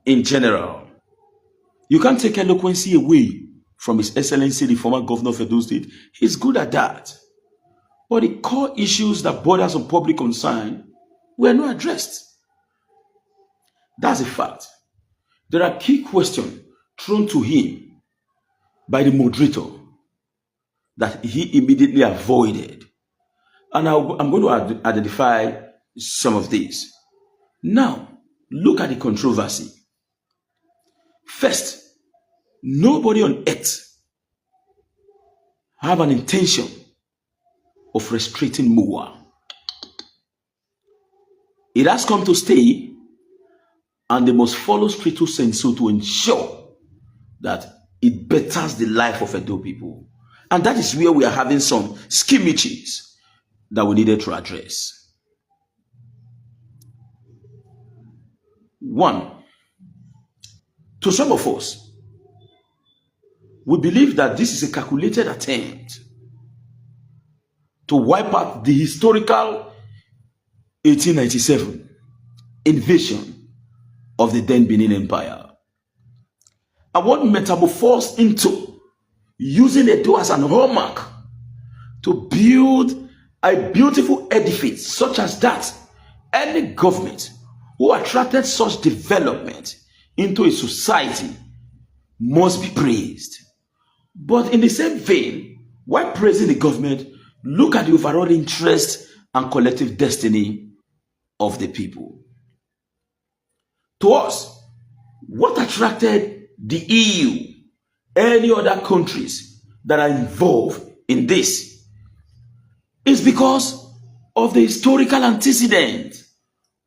in general. You can't take eloquency away from His Excellency, the former governor of Edo State. He's good at that. But the core issues that borders on public concern were not addressed. That's a fact. There are key questions thrown to him by the moderator that he immediately avoided. And I'm going to identify some of these. Now, look at the controversy. First, nobody on earth have an intention of restricting MOWAA. It has come to stay, and they must follow stricto sensu to ensure that it betters the life of Edo people. And that is where we are having some skirmishes that we needed to address. One, to some of us, we believe that this is a calculated attempt to wipe out the historical 1897 invasion of the then Benin Empire. And what metamorphosed into using Edo as an hallmark to build a beautiful edifice such as that. Any government who attracted such development into a society must be praised. But in the same vein, while praising the government, look at the overall interest and collective destiny of the people. To us, what attracted the EU, any other countries that are involved in this, is because of the historical antecedent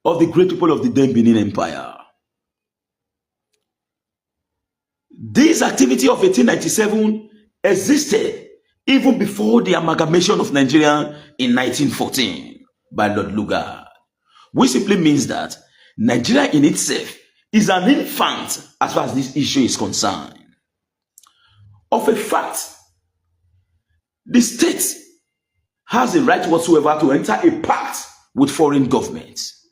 of the great people of the then Benin Empire. This activity of 1897 existed even before the amalgamation of Nigeria in 1914 by Lord Lugard, which simply means that Nigeria in itself is an infant as far as this issue is concerned. Of a fact, the state has a right whatsoever to enter a pact with foreign governments.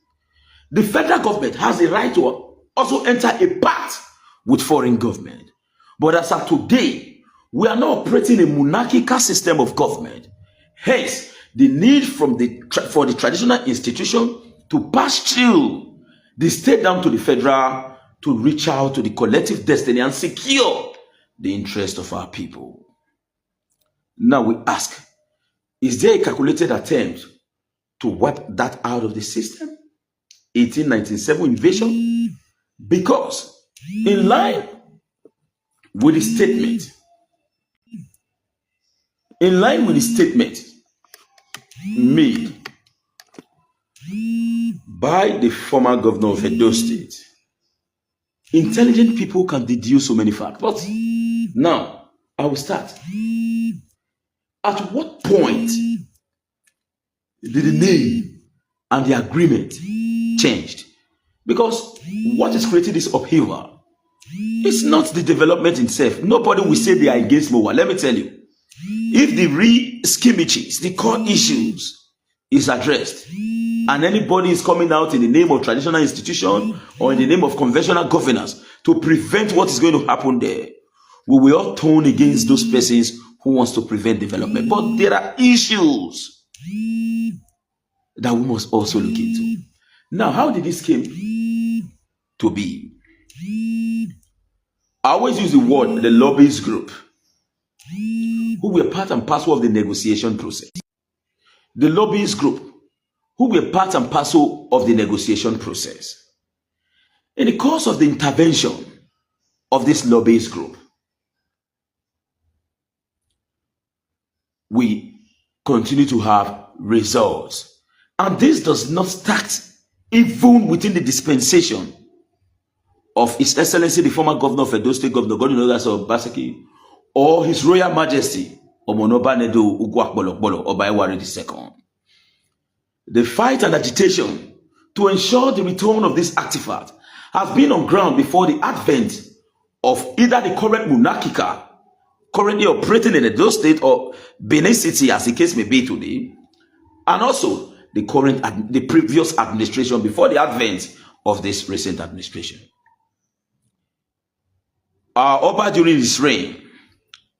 The federal government has a right to also enter a pact with foreign government. But as of today, we are now operating a monarchical system of government. Hence, the need for the traditional institution to pass through the state down to the federal to reach out to the collective destiny and secure the interest of our people. Now we ask, is there a calculated attempt to wipe that out of the system? 1897 invasion? Because in line with the statement, made by the former governor of Edo State, intelligent people can deduce so many facts. But now, I will start. At what point did the name and the agreement changed? Because what is creating this upheaval is not the development itself. Nobody will say they are against MOWAA. Let me tell you, if the real skirmishes, the core issues is addressed, and anybody is coming out in the name of traditional institution or in the name of conventional governance to prevent what is going to happen there, we will all turn against those persons who wants to prevent development. But there are issues that we must also look into. Now, how did this came to be? I always use the word the lobbyist group, who were part and parcel of the negotiation process. The lobbyist group, who were part and parcel of the negotiation process. In the course of the intervention of this lobbyist group, we continue to have results. And this does not start even within the dispensation of His Excellency, the former governor of Edo State, Governor Godwin Obaseki, or His Royal Majesty, Omonoba Nedo Ugwakbolokbolo Obaewari II. The fight and agitation to ensure the return of this artifact has been on ground before the advent of either the current monarchical, currently operating in Edo State, or Benin City, as the case may be today, and also the previous administration before the advent of this recent administration. Our Oba during his reign,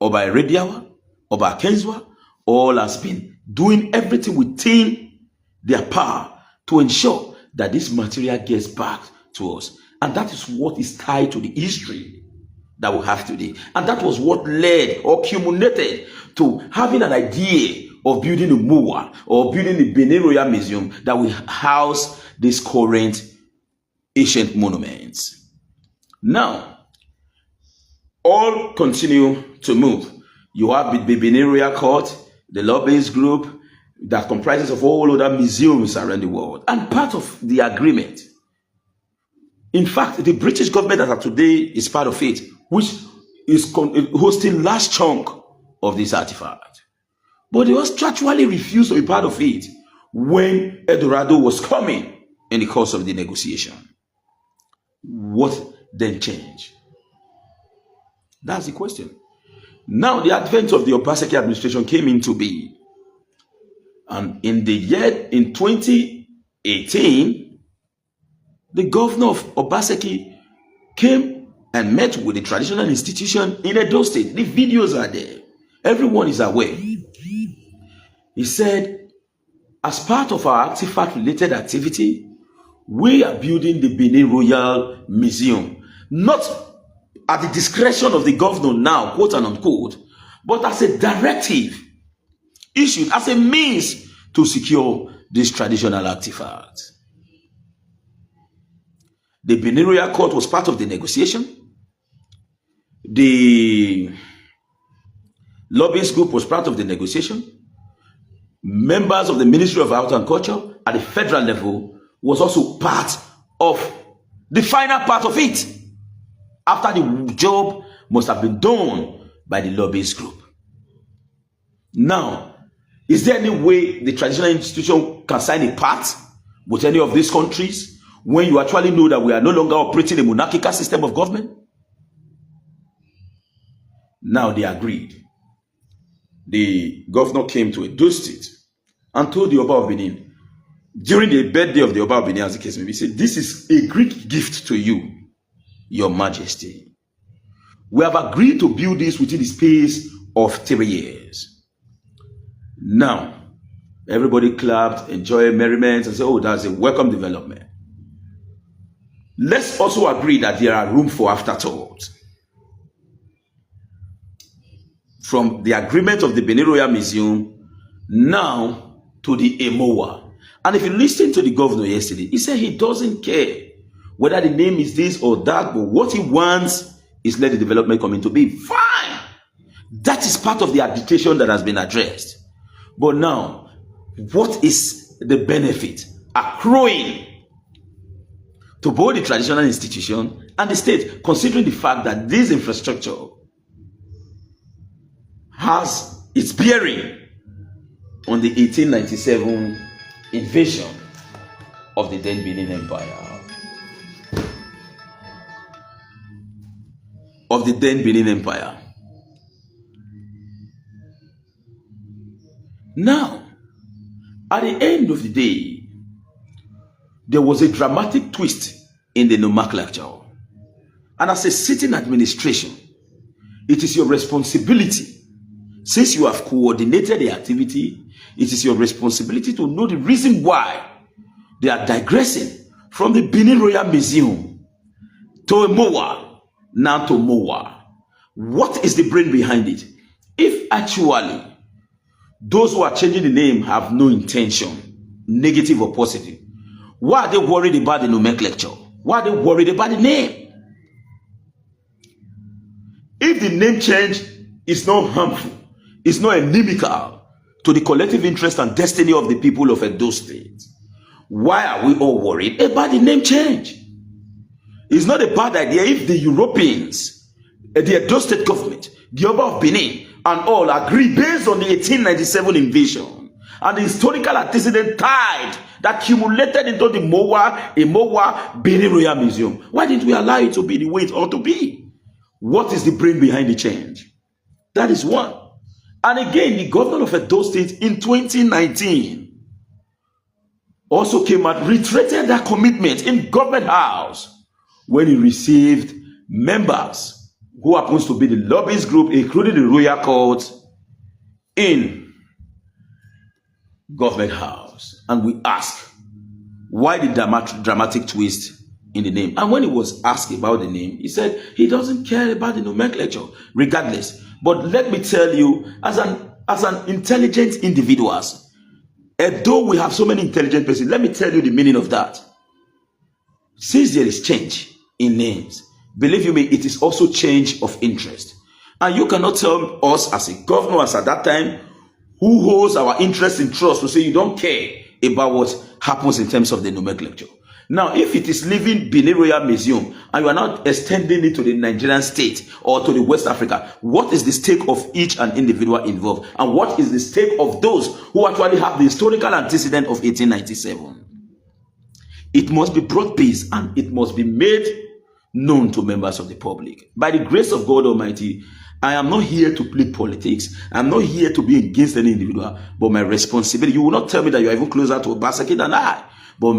Oba Erebiawa, Oba Kenzwa, all has been doing everything within their power to ensure that this material gets back to us. And that is what is tied to the history that we have today. And that was what led or culminated to having an idea of building a MOWAA or building a Benin Royal Museum that will house these current ancient monuments. Now, all continue to move. You have the Benin Royal Court, the law-based group that comprises of all other museums around the world, and part of the agreement. In fact, the British government as of today is part of it, which is hosting large chunk of this artifact. But they also actually refused to be part of it when Eldorado was coming in the course of the negotiation. What then changed? That's the question. Now, the advent of the Obaseki administration came into being. And in 2018, the governor of Obaseki came and met with the traditional institution in Edo State. The videos are there. Everyone is aware. He said, as part of our artifact-related activity, we are building the Benin Royal Museum. Not at the discretion of the governor now, quote and unquote, but as a directive issued as a means to secure this traditional artifact. The Benin Royal Court was part of the negotiation. The lobbyist group was part of the negotiation. Members of the Ministry of Art and Culture at the federal level was also part of the final part of it, after the job must have been done by the lobbyist group. Now, is there any way the traditional institution can sign a pact with any of these countries when you actually know that we are no longer operating a monarchical system of government? Now they agreed. The governor came to Edo State and told the Oba of Benin, during the birthday of the Oba of Benin, as the case may be, said, this is a great gift to you, Your Majesty. We have agreed to build this within the space of 3 years. Now, everybody clapped, enjoyed merriment, and said, oh, that's a welcome development. Let's also agree that there are room for afterthought. From the agreement of the Benin Royal Museum now to the MOWAA. And if you listen to the governor yesterday, he said he doesn't care whether the name is this or that, but what he wants is let the development come into being. Fine. That is part of the agitation that has been addressed. But now, what is the benefit accruing to both the traditional institution and the state, considering the fact that this infrastructure has its bearing on the 1897 invasion of the then Benin Empire? Of the then Benin Empire. Now, at the end of the day, there was a dramatic twist in the nomenclature. And as a sitting administration, it is your responsibility, since you have coordinated the activity, it is your responsibility to know the reason why they are digressing from the Benin Royal Museum to a MOWAA, now to MOWAA. What is the brain behind it? If actually those who are changing the name have no intention, negative or positive, why are they worried about the nomenclature? Why are they worried about the name? If the name change is not harmful, it's not inimical to the collective interest and destiny of the people of Edo State, why are we all worried about the name change? It's not a bad idea if the Europeans, the Edo State government, the Oba of Benin, and all agree based on the 1897 invasion and the historical antecedent tied that accumulated into the MOWAA Benin Royal Museum. Why didn't we allow it to be the way it ought to be? What is the brain behind the change? That is one. And again, the governor of Edo State in 2019 also came and reiterated that commitment in government house when he received members who happens to be the lobbyist group, including the royal court, in government house. And we ask, why the dramatic twist in the name? And when he was asked about the name, he said he doesn't care about the nomenclature, regardless. But let me tell you, as an intelligent individuals, although we have so many intelligent persons, let me tell you the meaning of that. Since there is change in names, believe you me, it is also change of interest. And you cannot tell us as a governor, as at that time, who holds our interest in trust, to say you don't care about what happens in terms of the nomenclature. Now, if it is leaving Benin Royal Museum and you are not extending it to the Nigerian state or to the West Africa, what is the stake of each and individual involved? And what is the stake of those who actually have the historical antecedent of 1897? It must be broad-based and it must be made known to members of the public. By the grace of God Almighty, I am not here to play politics. I'm not here to be against any individual, but my responsibility, you will not tell me that you are even closer to Obaseki than I, but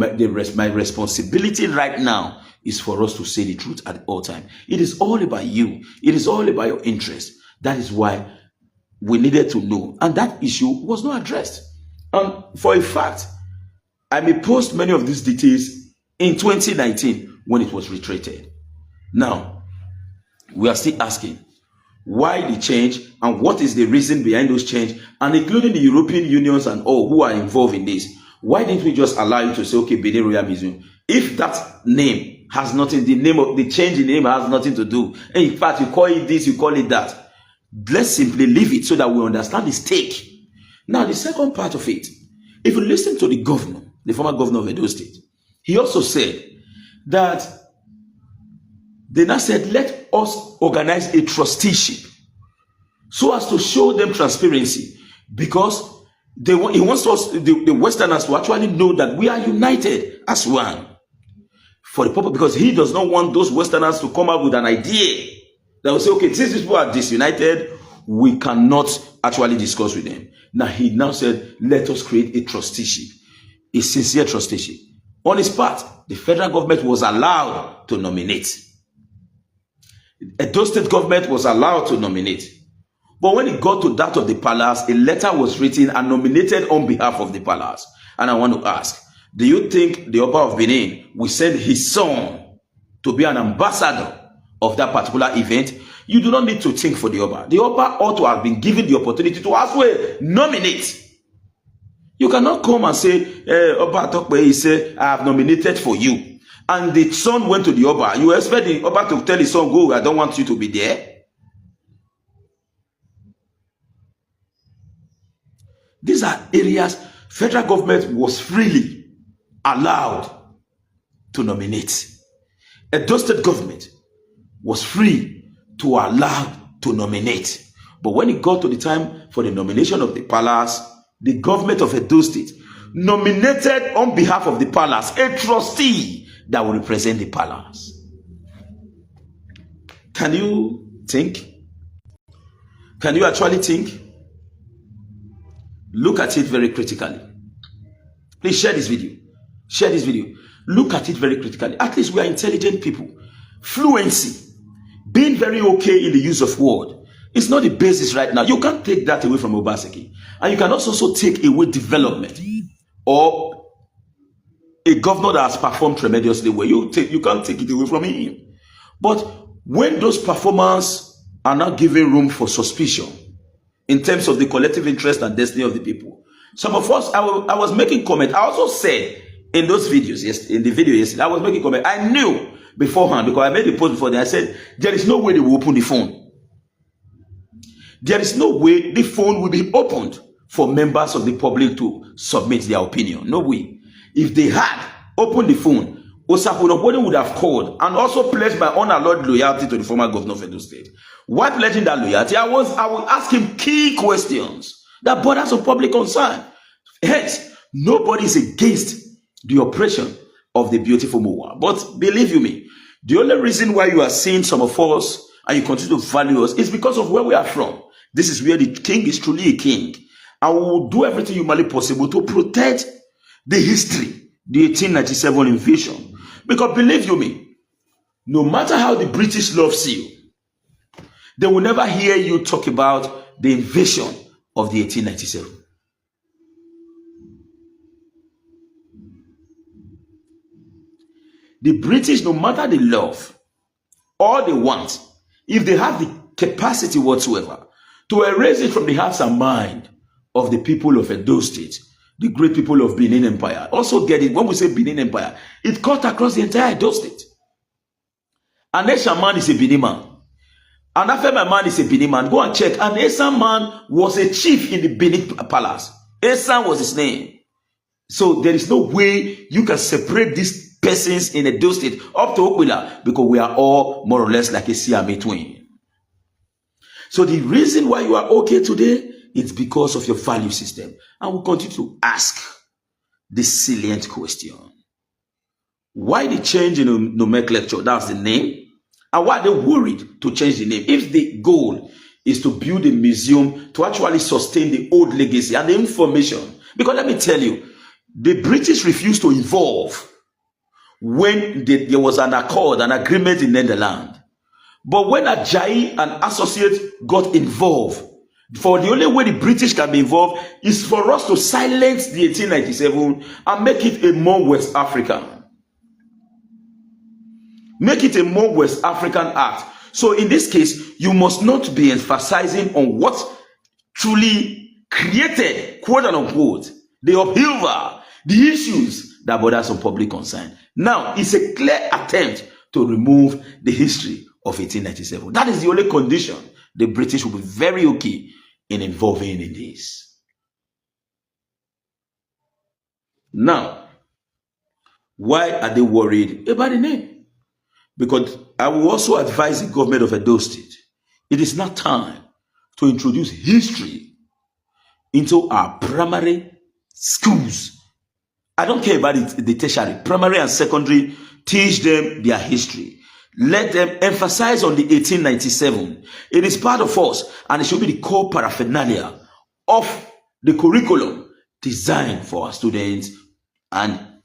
my responsibility right now is for us to say the truth at all time. It is all about you. It is all about your interest. That is why we needed to know. And that issue was not addressed. And for a fact, I may post many of these details in 2019 when it was retreated. Now, we are still asking, why the change and what is the reason behind those change, and including the European unions and all who are involved in this. Why didn't we just allow you to say, okay, Benin Royal Museum? If that name has nothing, the change in name has nothing to do. And in fact, you call it this, you call it that. Let's simply leave it so that we understand the stake. Now, the second part of it, if you listen to the governor, the former governor of Edo State, he also said that they now said, let us organize a trusteeship so as to show them transparency, because he wants us, the Westerners, to actually know that we are united as one for the purpose, because he does not want those Westerners to come up with an idea that will say, okay, since these people are disunited, we cannot actually discuss with them. Now, he now said, let us create a trusteeship, a sincere trusteeship. On his part, the federal government was allowed to nominate. Edo State government was allowed to nominate. But when it got to that of the palace, a letter was written and nominated on behalf of the palace. And I want to ask, do you think the Oba of Benin will send his son to be an ambassador of that particular event? You do not need to think for the Oba. The Oba ought to have been given the opportunity to as well nominate. You cannot come and say, Oba Tokpe, he said, I have nominated for you. And the son went to the Oba. You expect the Oba to tell his son, go, I don't want you to be there. These are areas federal government was freely allowed to nominate. Edo State government was free to allow to nominate. But when it got to the time for the nomination of the palace, the government of Edo State nominated on behalf of the palace a trustee that will represent the palace. Can you think? Can you actually think? Look at it very critically. Please share this video. Share this video. Look at it very critically. At least we are intelligent people. Fluency, being very okay in the use of word, it's not the basis right now. You can't take that away from Obaseki. And you can also take away development or a governor that has performed tremendously well. You can't take it away from him. But when those performances are not giving room for suspicion in terms of the collective interest and destiny of the people, some of us, I was making comment. I also said in those videos, in the video yesterday, I was making comment. I knew beforehand, because I made a post before that, I said, there is no way they will open the phone. There is no way the phone will be opened for members of the public to submit their opinion. No way. If they had opened the phone, Osakunobode would have called and also pledged my unalloyed loyalty to the former governor of Edo State. Why pledging that loyalty? I will ask him key questions that bother some public concern. Hence, nobody is against the oppression of the beautiful MOWAA. But believe you me, the only reason why you are seeing some of us and you continue to value us is because of where we are from. This is where the king is truly a king. And we will do everything humanly possible to protect the history, the 1897 invasion. Because believe you me, no matter how the British loves you, They will never hear you talk about the invasion of the 1897. The British, no matter the love, all they want, if they have the capacity whatsoever to erase it from the hearts and mind of the people of Edo State, the great people of Benin Empire. Also get it, when we say Benin Empire, it cut across the entire Edo State. An Eshan man is a Benin man. An Afema man is a Benin man. Go and check. An Esan man was a chief in the Benin palace. Esan was his name. So there is no way you can separate these persons in Edo State up to Okwila, because we are all more or less like a Siamese twin. So the reason why you are okay today, it's because of your value system. And we'll continue to ask this salient question. Why the change in nomenclature? That's the name. And why are they worried to change the name? If the goal is to build a museum to actually sustain the old legacy and the information. Because let me tell you, the British refused to evolve when there was an accord, an agreement in Netherlands. But when Ajayi and associates got involved, for the only way the British can be involved is for us to silence the 1897 and make it a more West African. Make it a more West African act. So in this case, you must not be emphasizing on what truly created, quote unquote, the upheaval, the issues that bother some public concern. Now, it's a clear attempt to remove the history of 1897. That is the only condition the British will be very okay in involving in this. Now, why are they worried about the name? Because I will also advise the government of Edo State, it is now time to introduce history into our primary schools. I don't care about the tertiary, primary and secondary, teach them their history. Let them emphasize on the 1897. It is part of us, and it should be the core paraphernalia of the curriculum designed for our students and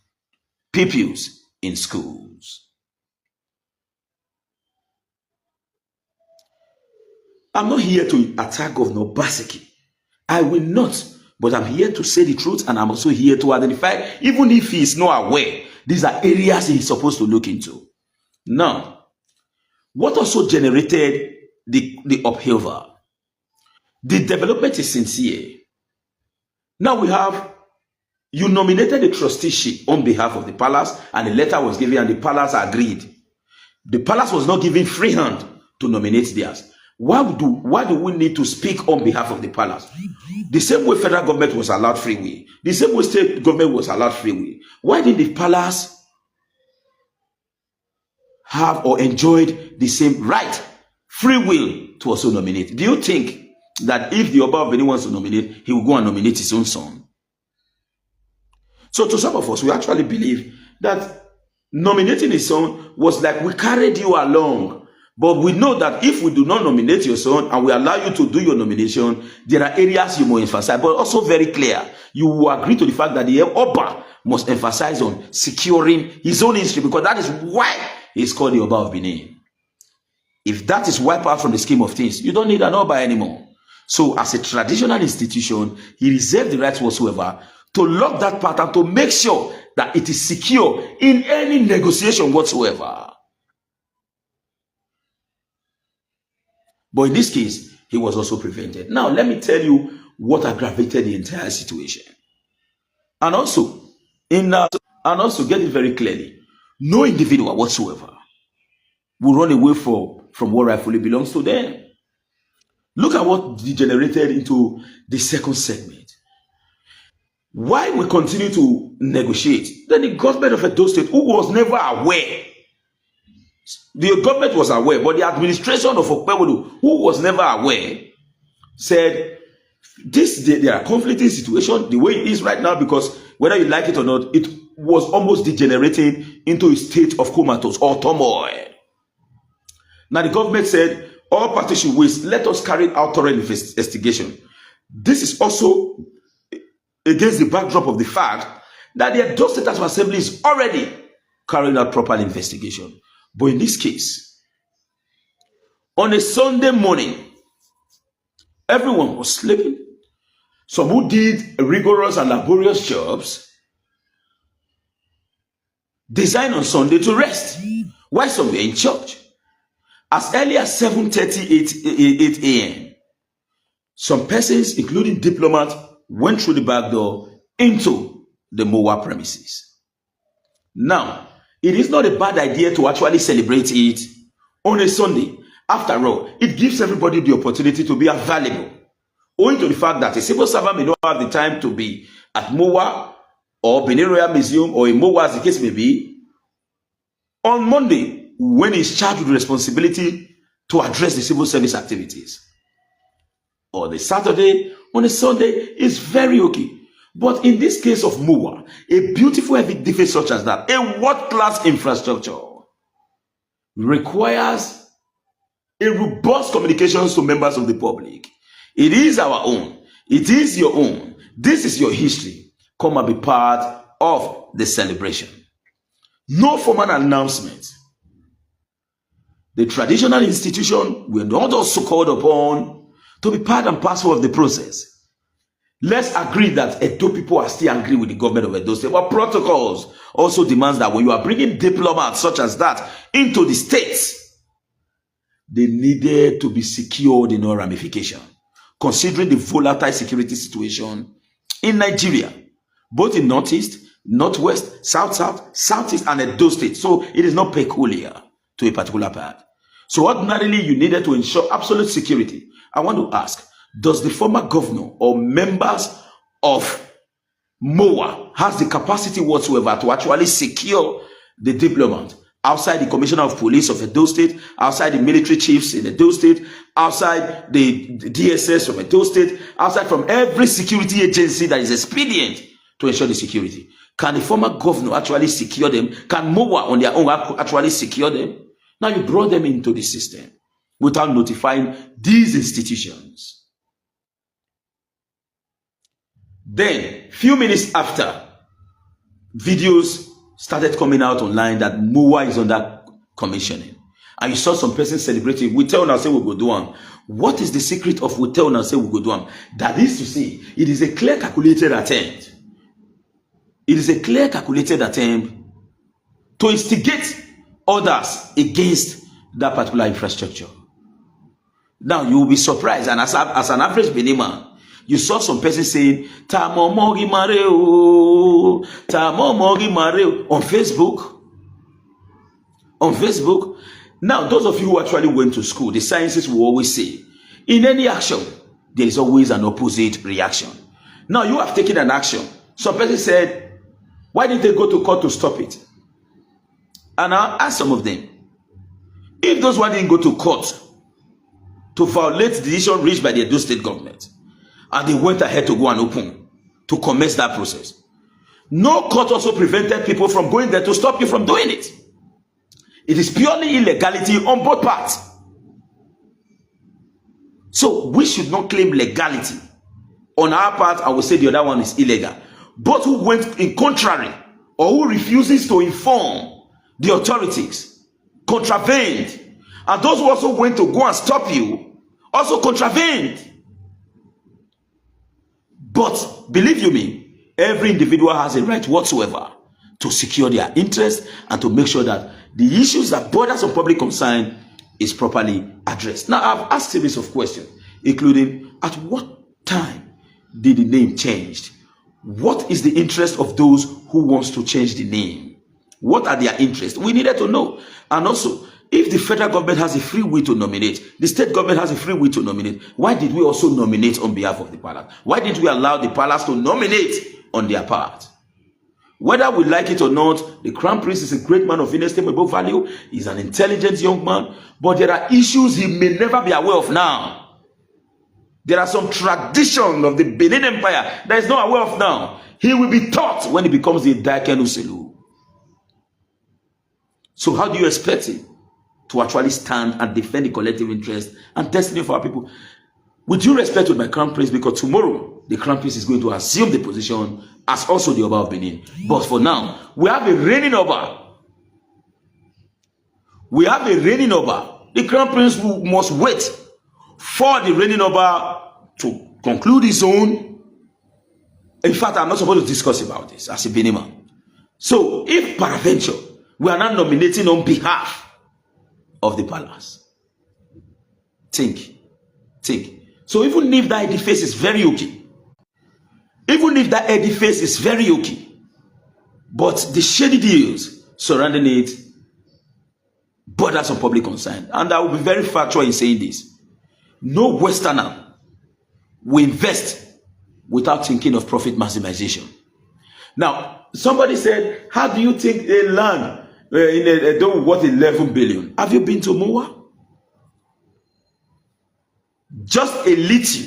pupils in schools. I'm not here to attack Governor Baseki. I will not, but I'm here to say the truth, and I'm also here to identify, even if he is not aware, these are areas he's supposed to look into. Now, what also generated the upheaval? The development is sincere. Now we have, you nominated the trusteeship on behalf of the palace, and a letter was given, and the palace agreed. The palace was not given free hand to nominate theirs. Why do we need to speak on behalf of the palace? The same way federal government was allowed free will. The same way state government was allowed free will. Why did the palace have or enjoyed the same right, free will, to also nominate? Do you think that if the Oba of Benin wants to nominate, he will go and nominate his own son? So to some of us, we actually believe that nominating his son was like, we carried you along. But we know that if we do not nominate your son and we allow you to do your nomination, there are areas you must emphasize. But also very clear, you will agree to the fact that the Oba must emphasize on securing his own history, because that is why he's called the Oba of Benin. If that is wiped out from the scheme of things, you don't need an Oba anymore. So as a traditional institution, he reserved the rights whatsoever to lock that part and to make sure that it is secure in any negotiation whatsoever. But in this case, he was also prevented. Now, let me tell you what aggravated the entire situation. And also get it very clearly, no individual whatsoever will run away from what rightfully belongs to them. Look at what degenerated into the second segment. Why we continue to negotiate? Then the government of Edo State, who was never aware, the government was aware, but the administration of Okpebolo, who was never aware, said, there are conflicting situations the way it is right now, because whether you like it or not, it was almost degenerating into a state of comatose or turmoil. Now the government said, all parties should wait, let us carry out thorough investigation. This is also against the backdrop of the fact that the Edo State Assembly is already carrying out proper investigation. But in this case, On a Sunday morning, everyone was sleeping. Some who did rigorous and laborious jobs designed on Sunday to rest, while some were in church. As early as 7:38 a.m., some persons, including diplomats, went through the back door into the MOWAA premises. Now, it is not a bad idea to actually celebrate it on a Sunday. After all, it gives everybody the opportunity to be available. Owing to the fact that a civil servant may not have the time to be at MOWAA or Benin Royal Museum or in MOWAA, as the case may be, on Monday, when he's charged with the responsibility to address the civil service activities, or the Saturday, on a Sunday, is very okay. But in this case of MOWAA, a beautiful edifice such as that, a world-class infrastructure, requires a robust communications to members of the public. It is our own. It is your own. This is your history. Come and be part of the celebration. No formal announcement. The traditional institution were not also called upon to be part and parcel of the process. Let's agree that Edo people are still angry with the government of Edo State. But protocols also demands that when you are bringing diplomats such as that into the states, they needed to be secured in all ramification, considering the volatile security situation in Nigeria, both in Northeast, Northwest, South, Southeast, and Edo State. So it is not peculiar to a particular part. So ordinarily, you needed to ensure absolute security. I want to ask, does the former governor or members of MOWAA has the capacity whatsoever to actually secure the diplomat outside the commissioner of police of Edo State, outside the military chiefs in Edo State, outside the DSS from Edo State, outside from every security agency that is expedient to ensure the security? Can the former governor actually secure them? Can MOWAA on their own actually secure them? Now you brought them into the system without notifying these institutions. Then, few minutes after, videos started coming out online that MOWAA is under commissioning. And you saw some person celebrating. We tell now say we go do one. What is the secret of we tell now say we go do one? That is to say, it is a clear calculated attempt. It is a clear calculated attempt to instigate others against that particular infrastructure. Now you will be surprised, and as an average Benin man, you saw some person saying "Tamomogi mareo, Tamomogi mareo" on Facebook. On Facebook. Now, those of you who actually went to school, the sciences will always say, in any action, there is always an opposite reaction. Now, you have taken an action. Some person said, why didn't they go to court to stop it? And I'll ask some of them, if those one didn't go to court to violate the decision reached by the Edo State government, and they went ahead to go and open, to commence that process, no court also prevented people from going there to stop you from doing it. It is purely illegality on both parts. So we should not claim legality on our part. I will say the other one is illegal. Both who went in contrary or who refuses to inform the authorities contravened, and those who also went to go and stop you also contravened. But believe you me, every individual has a right whatsoever to secure their interest and to make sure that the issues that borders on public concern is properly addressed. Now, I've asked a series of questions, including at what time did the name change? What is the interest of those who wants to change the name? What are their interests? We needed to know. And also, if the federal government has a free will to nominate, the state government has a free will to nominate, why did we also nominate on behalf of the palace? Why didn't we allow the palace to nominate on their part? Whether we like it or not, the Crown Prince is a great man of inestimable value. He's an intelligent young man, but there are issues he may never be aware of now. There are some traditions of the Benin Empire that he's not aware of now. He will be taught when he becomes the Daken Uselu. So how do you expect him to actually stand and defend the collective interest and destiny of our people? With due respect to my Crown Prince, because tomorrow the Crown Prince is going to assume the position as also the Oba of Benin. But for now, we have a reigning Oba. We have a reigning Oba The Crown Prince must wait for the reigning Oba to conclude his own. In fact, I'm not supposed to discuss about this as a Benima. So, if peradventure, we are not nominating on behalf of the palace, think. So, even if that edifice is very okay, but the shady deals surrounding it borders on public concern, and I will be very factual in saying this: no Westerner will invest without thinking of profit maximization. Now, somebody said, how do you think a land in a dome worth 11 billion? Have you been to MOWAA? Just a little.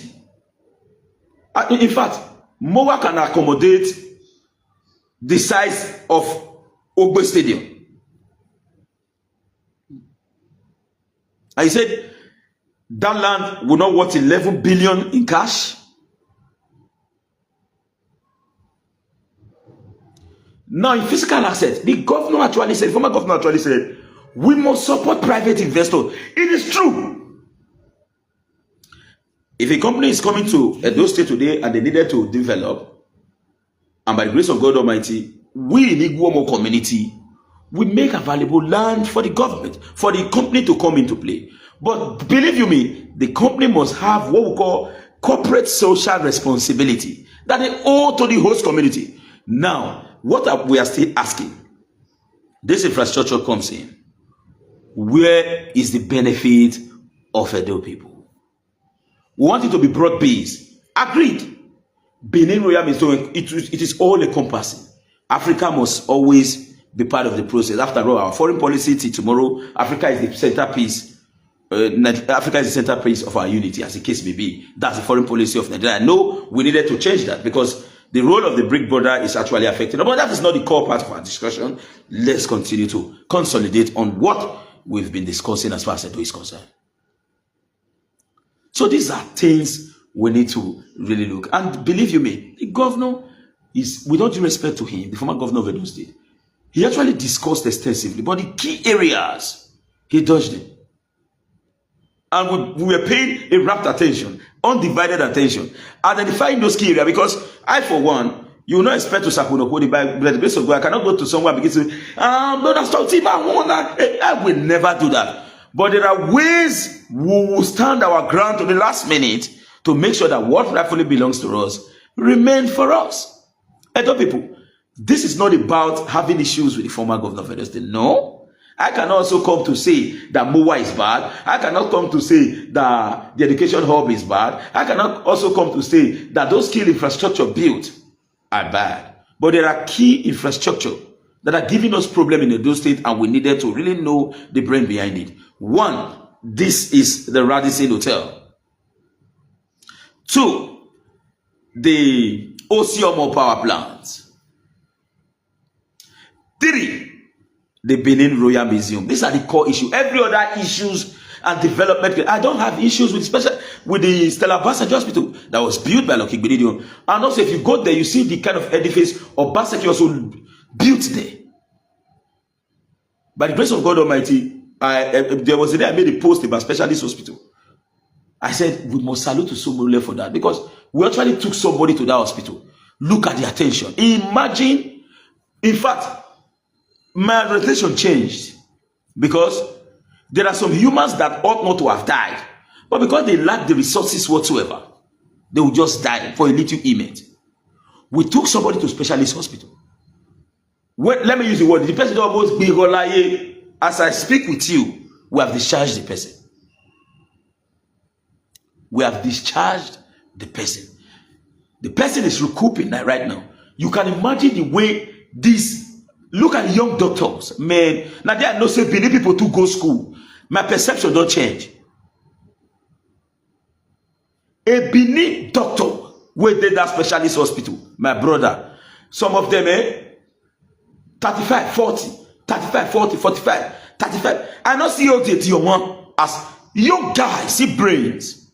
In fact, MOWAA can accommodate the size of Ogbe Stadium. And he said, that land will not worth 11 billion in cash. Now, in physical assets, the former governor actually said, we must support private investors. It is true. If a company is coming to Edo State today and they needed to develop, and by the grace of God Almighty, we in Igbomo community, we make available land for the government, for the company to come into play. But believe you me, the company must have what we call corporate social responsibility that they owe to the host community. Now, we are still asking, this infrastructure comes in, where is the benefit of Edo people? We want it to be broad-based. Agreed. Benin Royal is doing it is all encompassing. Africa must always be part of the process. After all, our foreign policy till tomorrow, Africa is the centerpiece. Africa is the centerpiece of our unity, as the case may be. That's the foreign policy of Nigeria. I know we needed to change that because the role of the BRIC border is actually affected. But that is not the core part of our discussion. Let's continue to consolidate on what we've been discussing as far as Edo is concerned. So these are things we need to really look. And believe you me, the governor is, with all due respect to him, the former governor of Edo State, he actually discussed extensively, but the key areas, he dodged them. And we were paying a rapt attention, undivided attention, identifying those key areas, because I, for one, you will not expect to Sakunokodi by the grace of God. I cannot go to somewhere and begin to say, brother, stop, I will never do that. But there are ways we will stand our ground to the last minute to make sure that what rightfully belongs to us remains for us. Edo people, this is not about having issues with the former governor of Edo State. No. I can also come to say that MOWAA is bad. I cannot come to say that the education hub is bad. I cannot also come to say that those key infrastructure built are bad. But there are key infrastructure that are giving us problem in Edo State, and we needed to really know the brain behind it. One, this is the Radisson Hotel. Two, the Osiomo power plant. Three, the Benin Royal Museum. These are the core issues. Every other issues and development. I don't have issues with the Stella Basaki Hospital that was built by Lucky Benedion. And also, if you go there, you see the kind of edifice of Basaki also built there. By the grace of God Almighty, there was a day I made a post about specialist hospital. I said, we must salute to Somole for that, because we actually took somebody to that hospital. Look at the attention. Imagine, in fact, my reputation changed, because there are some humans that ought not to have died, but because they lack the resources whatsoever, they will just die for a little image. We took somebody to specialist hospital. Let me use the word. The person almost be golaye. As I speak with you, we have discharged the person. We have discharged the person. The person is recouping that right now. You can imagine the way this. Look at young doctors, man. Now they are not saying Benin people to go school. My perception don't change. A Benin doctor who did that specialist hospital, my brother. Some of them, 35, 40, 35, 40, 45, 35. I not see your one as young guys, see brains.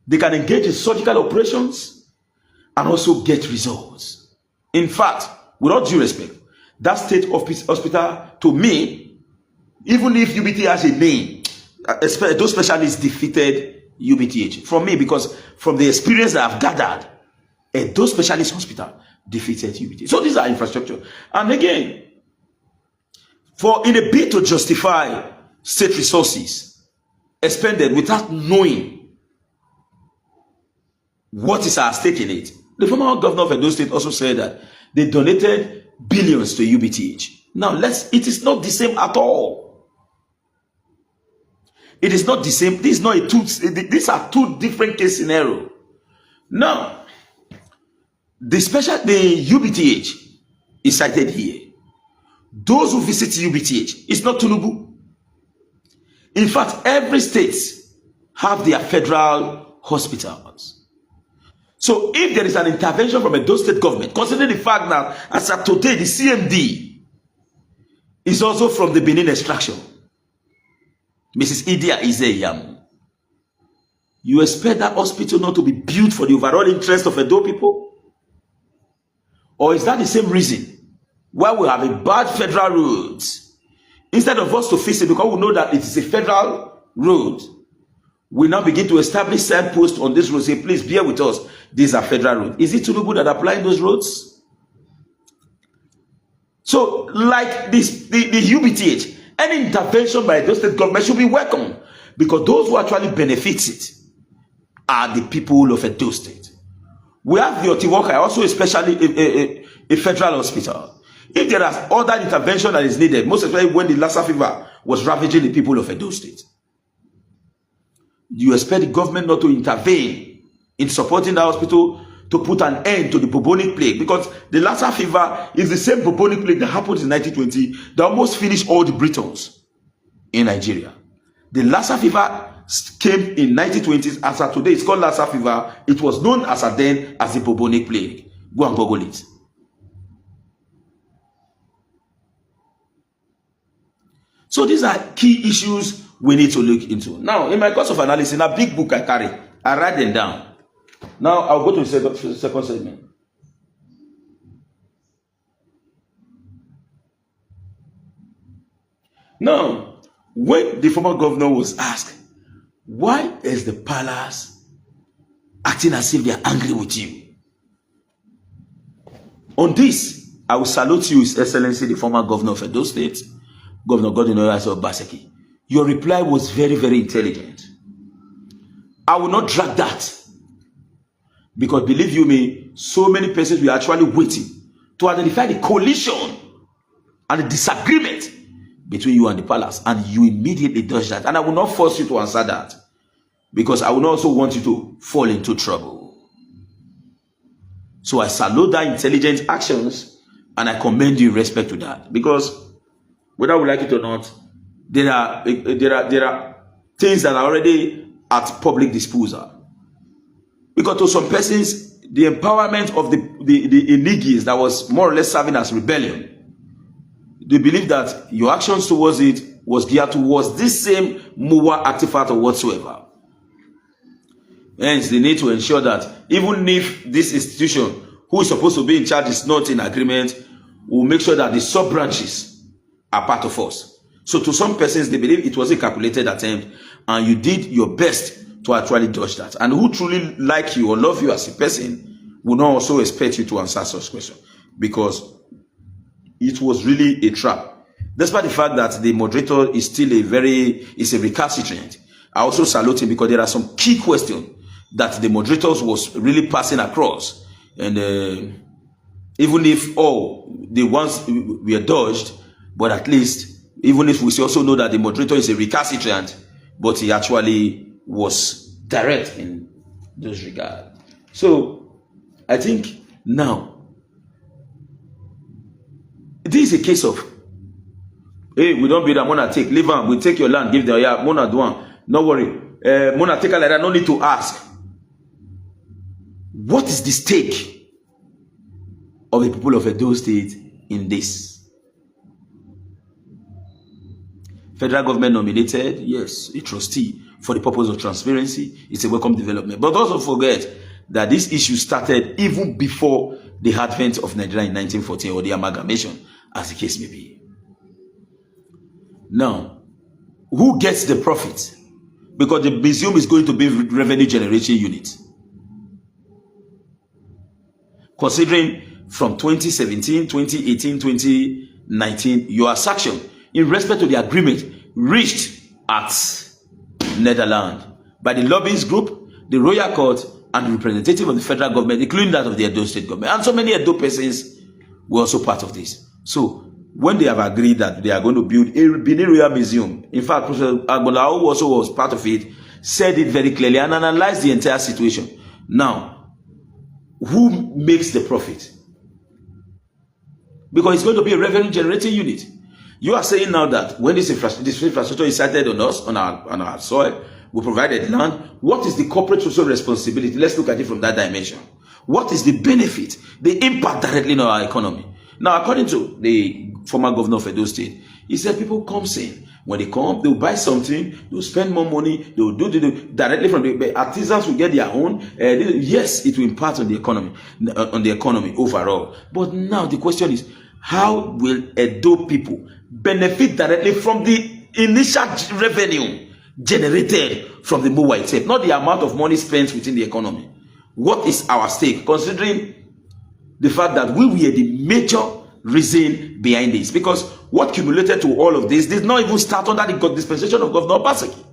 They can engage in surgical operations and also get results. In fact, with all due respect, that state hospital, to me, Even if UBT has a name, those specialists defeated UBTH. From me, because from the experience that I've gathered, those specialist hospital defeated UBTH. So these are infrastructure. And again, in a bid to justify state resources expended without knowing what is at stake in it, the former governor of Edo State also said that they donated billions to UBTH. Now, it is not the same at all. It is not the same. These are two different case scenarios. Now, the UBTH is cited here. Those who visit UBTH, it's not Tinubu. In fact, every state have their federal hospitals. So if there is an intervention from a Edo State government, considering the fact that as of today, the CMD is also from the Benin extraction, Mrs. Idia Izeyam, you expect that hospital not to be built for the overall interest of Edo people? Or is that the same reason why we have a bad federal roads? Instead of us to fix it because we know that it is a federal road, we now begin to establish signposts on this road. Say, please bear with us. These are federal roads. Is it Tinubu that applying those roads? So, like this, the UBTH, any intervention by the state government should be welcome, because those who actually benefit it are the people of Edo State. We have the Otiwoka, also especially a federal hospital. If there is other intervention that is needed, most especially when the Lassa fever was ravaging the people of Edo State, you expect the government not to intervene in supporting the hospital to put an end to the bubonic plague, because the Lassa fever is the same bubonic plague that happened in 1920 that almost finished all the Britons in Nigeria. The Lassa fever came in 1920s. As of today, it's called Lassa fever. It was known as then as the bubonic plague. Go and Google it. So these are key issues we need to look into. Now, in my course of analysis, in a big book I carry, I write them down. Now, I'll go to the second segment. Now, when the former governor was asked, why is the palace acting as if they are angry with you? On this, I will salute you, His Excellency, the former governor of Edo State, Governor Godwin Obaseki. Your reply was very, very intelligent. I will not drag that, because believe you me, so many persons were actually waiting to identify the collision and the disagreement between you and the palace, and you immediately dodged that. And I will not force you to answer that, because I will not also want you to fall into trouble. So I salute that intelligent actions, and I commend you in respect to that, because whether we like it or not, there are things that are already at public disposal. Because to some persons, the empowerment of the Inigis that was more or less serving as rebellion, they believe that your actions towards it was geared towards this same MOWAA artifact or whatsoever. Hence, they need to ensure that even if this institution, who is supposed to be in charge, is not in agreement, we'll make sure that the sub-branches are part of us. So to some persons, they believe it was a calculated attempt, and you did your best to actually dodge that. And who truly like you or love you as a person will not also expect you to answer such questions, because it was really a trap. Despite the fact that the moderator is still a recalcitrant, I also salute him, because there are some key questions that the moderators was really passing across. And even if the ones we are dodged, but at least, even if we also know that the moderator is a recalcitrant, but he actually was direct in those regards. So, I think now, this is a case of, hey, we don't build a Mona take, leave them, we take your land, give them, yeah, Mona do one. No worry. Mona take a like that, no need to ask. What is the stake of the people of Edo State in this? Federal government nominated, yes, a trustee for the purpose of transparency. It's a welcome development. But also forget that this issue started even before the advent of Nigeria in 1914, or the amalgamation, as the case may be. Now, who gets the profit? Because the museum is going to be revenue generation unit. Considering from 2017, 2018, 2019, your sanction in respect to the agreement reached at Netherlands by the lobbyist group, the royal court, and the representative of the federal government, including that of the Edo state government. And so many Edo persons were also part of this. So when they have agreed that they are going to build a Benin Royal Museum, in fact, Professor Agbolao also was part of it, said it very clearly and analyzed the entire situation. Now, who makes the profit? Because it's going to be a revenue generating unit. You are saying now that when this infrastructure is sited on us, on our soil, we provided land, what is the corporate social responsibility? Let's look at it from that dimension. What is the benefit, the impact directly on our economy? Now, according to the former governor of Edo State, he said people come in. When they come, they'll buy something, they'll spend more money, they'll do directly from the artisans will get their own. Yes, it will impact on the economy overall. But now the question is, how will Edo people benefit directly from the initial revenue generated from the MOWAA itself, not the amount of money spent within the economy? What is our stake, considering the fact that we were the major reason behind this? Because what cumulated to all of this did not even start under the dispensation of Governor Obaseki.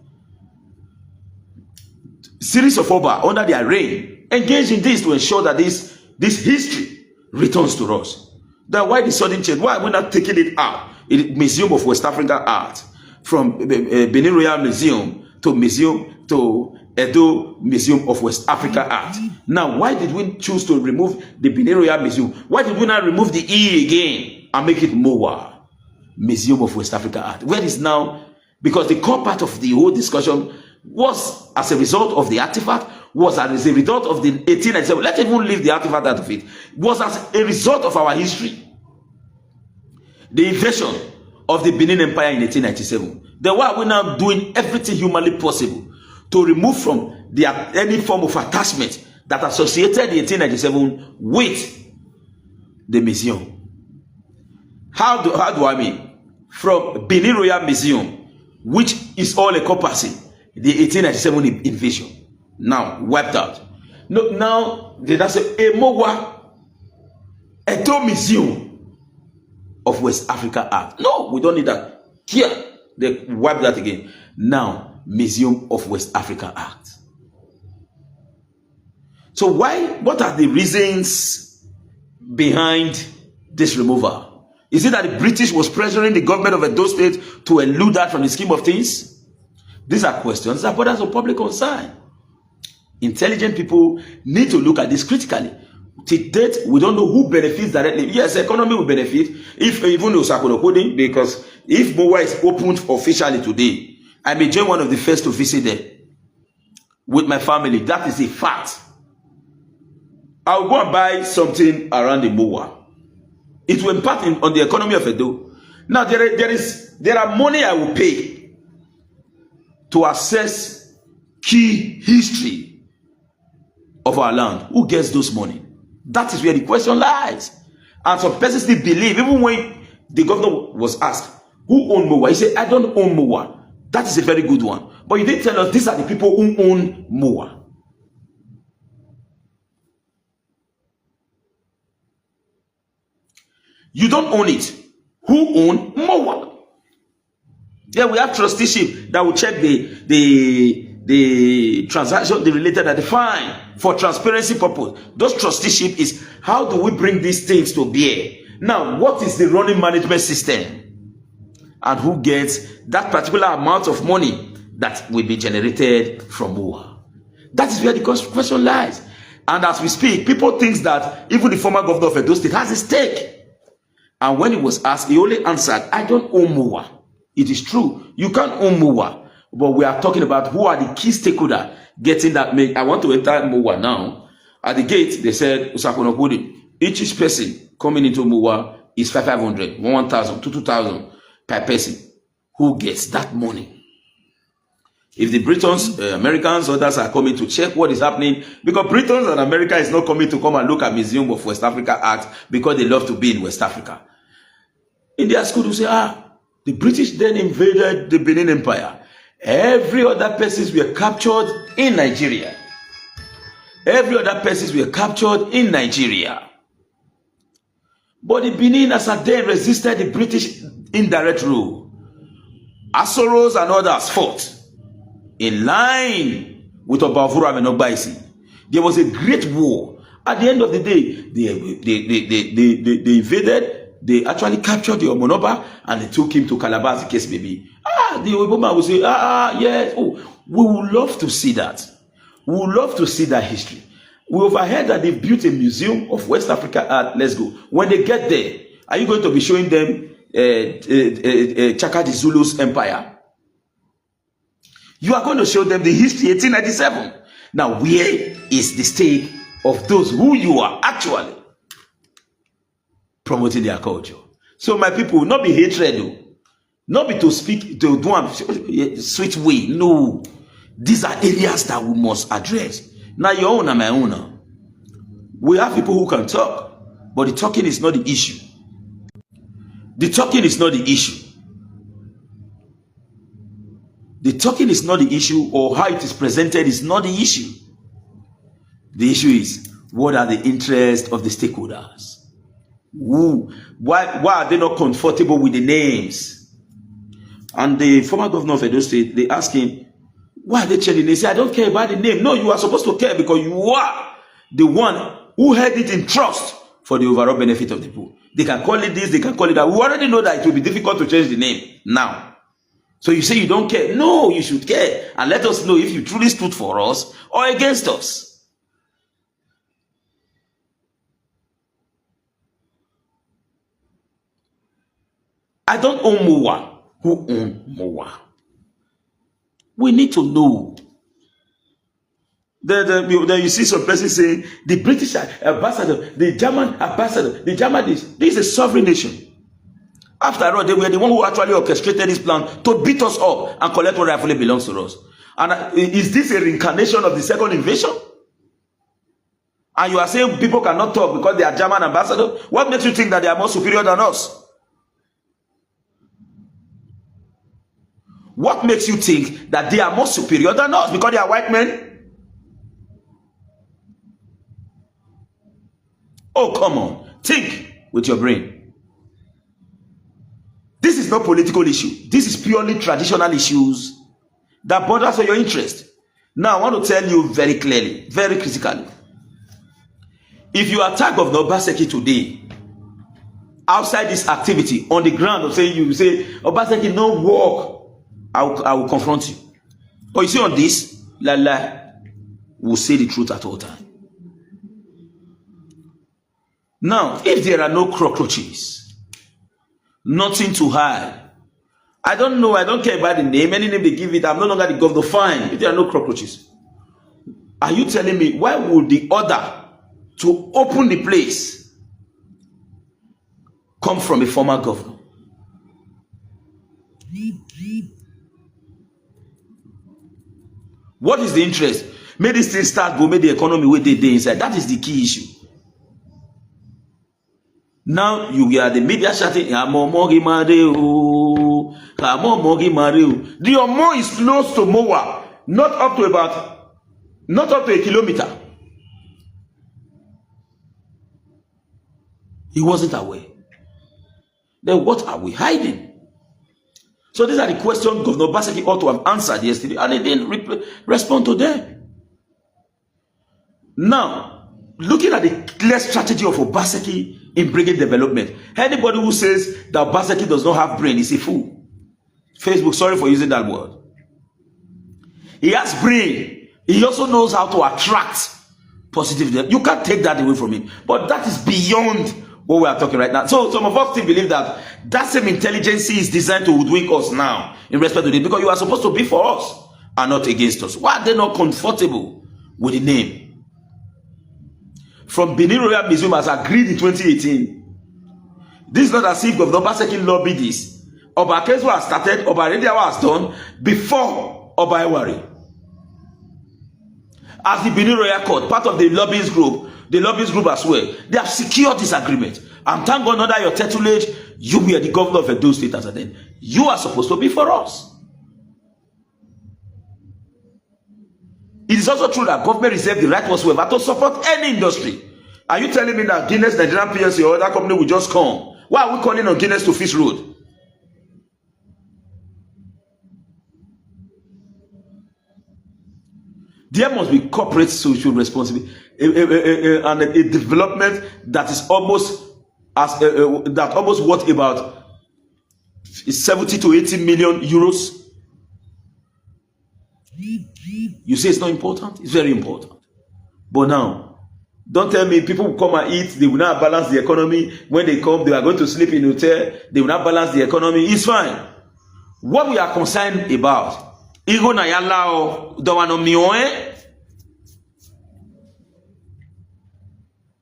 Series of Oba under their reign engaged in this to ensure that this history returns to us. Then why the sudden change? Why are we not taking it out? Museum of West African Art, from Benin Royal Museum to Edo Museum of West Africa Art. Now, why did we choose to remove the Benin Royal Museum? Why did we not remove the E again and make it MOWAA, Museum of West Africa Art? Where is now, because the core part of the whole discussion was as a result of the artifact, was as a result of the 1897. Let's even leave the artifact out of it. Was as a result of our history. The invasion of the Benin Empire in 1897. Then why are we now doing everything humanly possible to remove from any form of attachment that associated the 1897 with the museum? How do I mean? From Benin Royal Museum, which is all encompassing the 1897 invasion, now wiped out. No, now that's a MOWAA, Edo Museum of West Africa Art. No, we don't need that. Here, they wipe that again. Now, Museum of West Africa Art. So what are the reasons behind this removal? Is it that the British was pressuring the government of Edo State to elude that from the scheme of things? These are questions that borders of public concern. Intelligent people need to look at this critically. To date, we don't know who benefits directly. Yes, the economy will benefit if even Osaka coding, because if MOWAA is opened officially today, I may join one of the first to visit there with my family. That is a fact. I'll go and buy something around the MOWAA. It will impact on the economy of Edo. Now there are money I will pay to access key history of our land. Who gets those money? That is where the question lies. And some persons still believe, even when the governor was asked, who owned MOWAA? He said, I don't own MOWAA. That is a very good one. But you didn't tell us these are the people who own MOWAA. You don't own it. Who own MOWAA? Yeah, we have trusteeship that will check the transaction, the related at the fine for transparency purpose. Those trusteeship is how do we bring these things to bear? Now, what is the running management system? And who gets that particular amount of money that will be generated from MOWAA? That is where the question lies. And as we speak, people think that even the former governor of Edo State has a stake. And when he was asked, he only answered, I don't own MOWAA. It is true. You can't own MOWAA. But we are talking about who are the key stakeholders getting that. I want to enter MOWAA now. At the gate, they said, each person coming into MOWAA is 500, 1,000, 2,000 per person. Who gets that money? If the Britons, Americans, others are coming to check what is happening, because Britons and America is not coming to come and look at Museum of West Africa Art because they love to be in West Africa. In their school, they say, The British then invaded the Benin Empire. Every other persons were captured in Nigeria. Every other persons were captured in Nigeria. But the Benin as at then resisted the British indirect rule. Asoros and others fought in line with Obafura and Ogbaisi. There was a great war. At the end of the day, they invaded, they actually captured the Omonoba and they took him to Calabar, the case maybe. The Obama will say, yes, oh, we would love to see that. We would love to see that history. We overheard that they built a museum of West Africa art. Let's go. When they get there, are you going to be showing them Chaka the Zulu's empire? You are going to show them the history 1897. Now, where is the stake of those who you are actually promoting their culture? So, my people, not be hatred, though. Not be to speak to do a sweet way. No, these are areas that we must address. Now your own and my own. We have people who can talk, but the talking is not the issue. The talking is not the issue. The talking is not the issue, or how it is presented is not the issue. The issue is, what are the interests of the stakeholders? Why are they not comfortable with the names? And the former governor of Edo State, they ask him, why are they changing? They say, I don't care about the name. No, you are supposed to care because you are the one who held it in trust for the overall benefit of the people. They can call it this, they can call it that. We already know that it will be difficult to change the name now. So you say you don't care. No, you should care. And let us know if you truly stood for us or against us. I don't own MOWAA. Who own MOWAA? We need to know. Then you see some person saying the British ambassador, the German ambassador, the German this is a sovereign nation. After all, they were the one who actually orchestrated this plan to beat us up and collect what rightfully belongs to us. And is this a reincarnation of the second invasion? And you are saying people cannot talk because they are German ambassador? What makes you think that they are more superior than us? What makes you think that they are more superior than us because they are white men? Oh, come on. Think with your brain. This is not political issue. This is purely traditional issues that borders on your interest. Now, I want to tell you very clearly, very critically. If you attack Governor Obaseki today, outside this activity, on the ground of saying you say, Obaseki, no work, I will confront you. But you see on this, Lala will say the truth at all times. Now, if there are no cockroaches, nothing to hide, I don't know, I don't care about the name, any name they give it, I'm no longer the governor, fine, if there are no cockroaches. Are you telling me, why would the order to open the place come from a former governor? What is the interest? May this thing start, go make the economy where they inside. That is the key issue. Now you hear the media shouting, the Omo is close to MOWAA, not up to a kilometer. He wasn't aware. Then what are we hiding? So these are the questions Governor Obaseki ought to have answered yesterday, and he didn't respond to them. Now, looking at the clear strategy of Obaseki in bringing development, anybody who says that Obaseki does not have brain is a fool. Facebook, sorry for using that word. He has brain. He also knows how to attract positive. You can't take that away from him. But that is beyond what we are talking right now. So some of us still believe that that same intelligence is designed to hoodwink us now in respect to this, because you are supposed to be for us and not against us. Why are they not comfortable with the name? From Benin Royal Museum has agreed in 2018. This is not as if Governor Obaseki lobbied this. Oba Kezu has started, Oba Rediawa has done before Oba Ewari. As the Benin Royal Court, part of the lobbyist group as well, they have secured this agreement. And thank God under your tutelage, you were the governor of Edo State as then. You are supposed to be for us. It is also true that government reserves the right whatsoever to support any industry. Are you telling me that Guinness, Nigerian PLC or other company will just come? Why are we calling on Guinness to fix road? There must be corporate social responsibility and a development that is almost that almost worth about 70 to 80 million euros. You say it's not important? It's very important. But now, don't tell me people will come and eat, they will not balance the economy. When they come, they are going to sleep in a hotel, they will not balance the economy. It's fine. What we are concerned about, Igo na yala dawano mioe.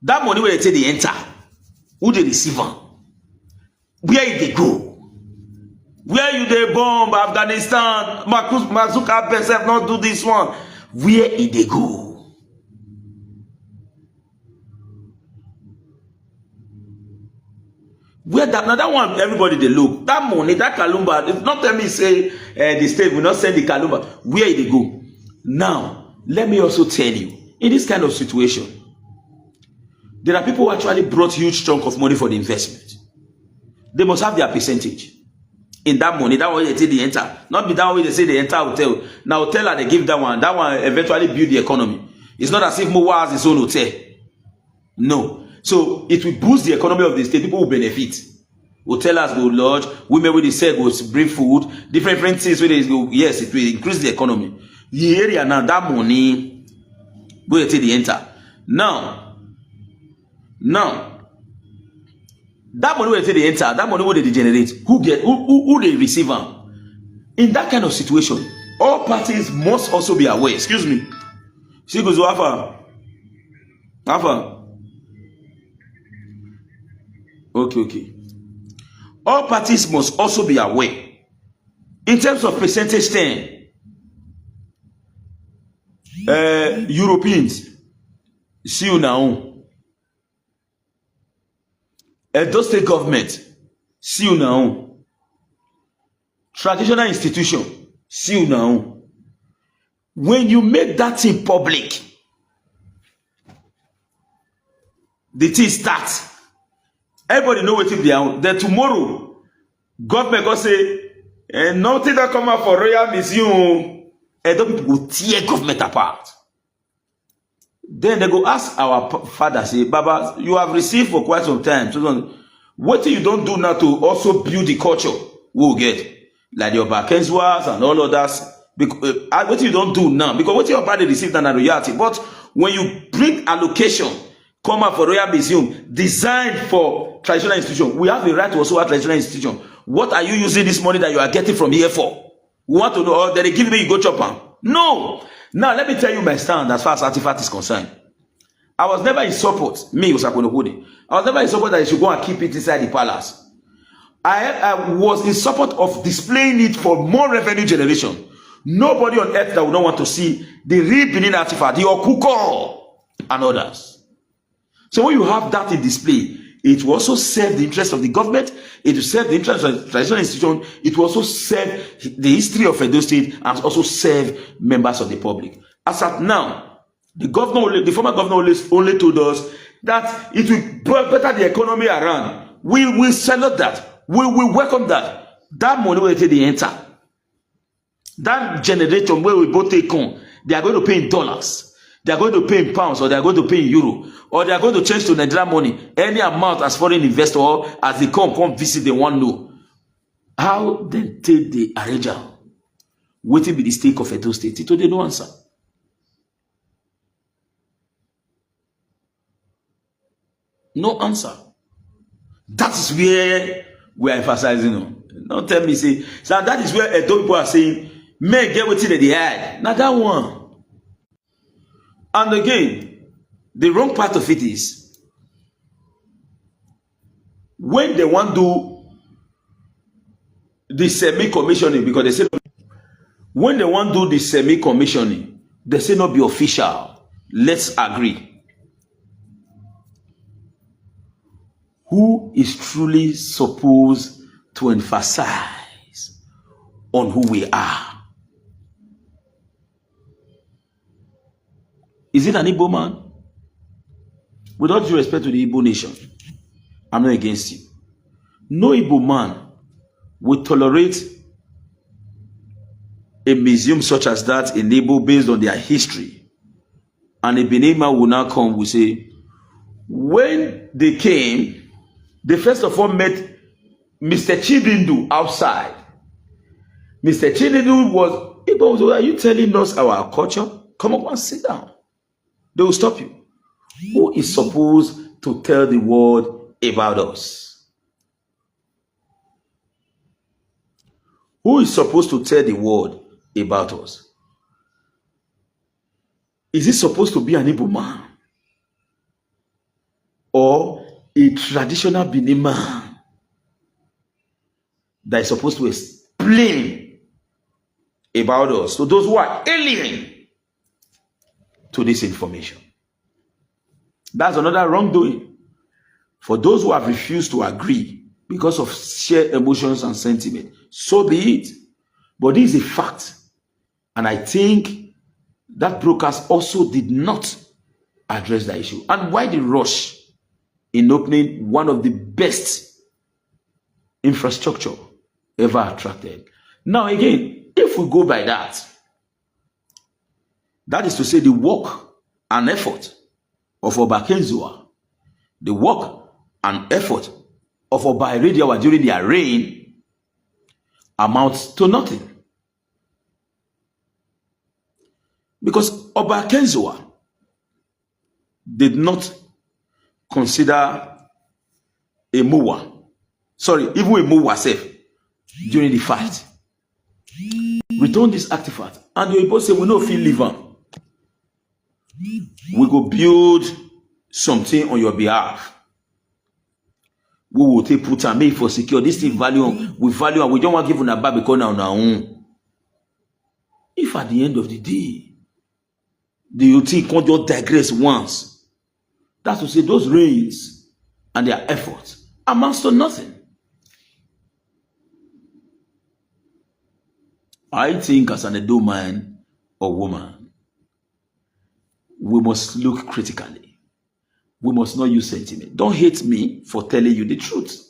That money where they enter, who they receive on? Where they go? Where you they bomb Afghanistan? Mazuka himself not do this one. Where they go? Where that now that one everybody they look that money that Kalumba. It's not tell me say the state will not send the Kalumba. Where they go? Now let me also tell you in this kind of situation, there are people who actually brought huge chunk of money for the investment. They must have their percentage in that money. That way they say they enter. Not be that way they say they enter hotel. Now hotel they give that one. That one eventually build the economy. It's not as if MOWAA has its own hotel. No. So it will boost the economy of the state. People will benefit. Hoteliers go lodge. Women with the sell go bring food. Different things where they go. Yes, it will increase the economy. The area now that money go to the enter. Now, that money where they enter, that money where they generate, who they receive them? In that kind of situation, all parties must also be aware. Excuse me. She goes to Alpha. Okay. All parties must also be aware. In terms of percentage 10, Europeans, see you now. Edo State government, see you now. Traditional institution, see you now. When you make that thing public, the thing starts. Everybody know what it be. Then tomorrow, government go say, nothing that come out for Royal Museum. Edo people go tear government apart. Then they go ask our father, say, Baba, you have received for quite some time. So what you don't do now to also build the culture we'll get? Like your Bakenswas and all others. What you don't do now? Because what your body received an royalty. But when you bring allocation, come out for Royal Museum, designed for traditional institution, we have the right to also have traditional institution. What are you using this money that you are getting from here for? We want to know, or they give me, you go chop them. No! Now, let me tell you my stand as far as artifact is concerned. I was never in support, me, Osakonohudi. I was never in support that you should go and keep it inside the palace. I was in support of displaying it for more revenue generation. Nobody on earth that would not want to see the real Benin artifact, the Okuko, and others. So when you have that in display, it will also serve the interest of the government, it will serve the interest of the traditional institution, it will also serve the history of Edo State, and also serve members of the public. As at now, the former governor only told us that it will better the economy around. We will salute that. We will welcome that. That money will take the enter. That generation where we both take on, they are going to pay in dollars. They are going to pay in pounds, or they are going to pay in euro, or they are going to change to Nigerian money. Any amount as foreign investor, or as they come visit, they want to know. How then take the arranger? What will be the stake of Edo State? It will no answer. No answer. That is where we are emphasizing on. Don't tell me, say, so that is where Edo people are saying, men get what they had. Now that one. And again, the wrong part of it is, when they want to do the semi-commissioning, because they say, when they want to do the semi-commissioning, they say not be official. Let's agree. who is truly supposed to emphasize on who we are? Is it an Igbo man? With all due respect to the Igbo nation, I'm not against you. No Igbo man would tolerate a museum such as that in Igbo based on their history. And a Benin man will now come, will say, when they came, they first of all met Mr. Chidindu outside. Mr. Chidindu was, Igbo, are you telling us our culture? Come up and sit down. They will stop you. Who is supposed to tell the world about us? Who is supposed to tell the world about us? Is it supposed to be an Igbo man? Or a traditional Benin man that is supposed to explain about us to those who are alien to this information? That's another wrongdoing. For those who have refused to agree because of shared emotions and sentiment, so be it. But this is a fact. And I think that broadcast also did not address the issue. And why the rush in opening one of the best infrastructure ever attracted? Now again, if we go by that, that is to say the work and effort of Oba Kenzua, the work and effort of Oba Irediawa during their reign amounts to nothing. Because Oba Kenzua did not consider a MOWAA, sorry, even a MOWAA self during the fight. Return this artifact. And the people say, we no feel live on. We go build something on your behalf. We will take put and make for secure. This thing value, we value, and we don't want to give on a back because on our own. If at the end of the day, the UT can't just digress once, that's to say those reigns and their efforts amounts to nothing. I think as an Edo man or woman, we must look critically. We must not use sentiment. Don't hate me for telling you the truth.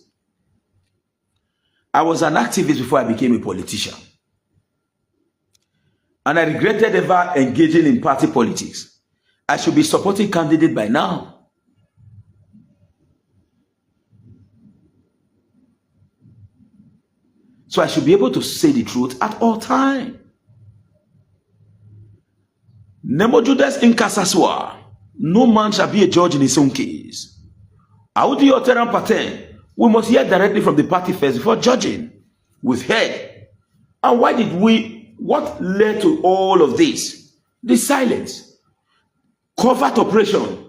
I was an activist before I became a politician. And I regretted ever engaging in party politics. I should be supporting candidate by now. So I should be able to say the truth at all times. Nemo Judas in Kasaswa, no man shall be a judge in his own case. Audi Oteran Paten, we must hear directly from the party first before judging. We've heard. And why did we, what led to all of this? The silence. Covert operation.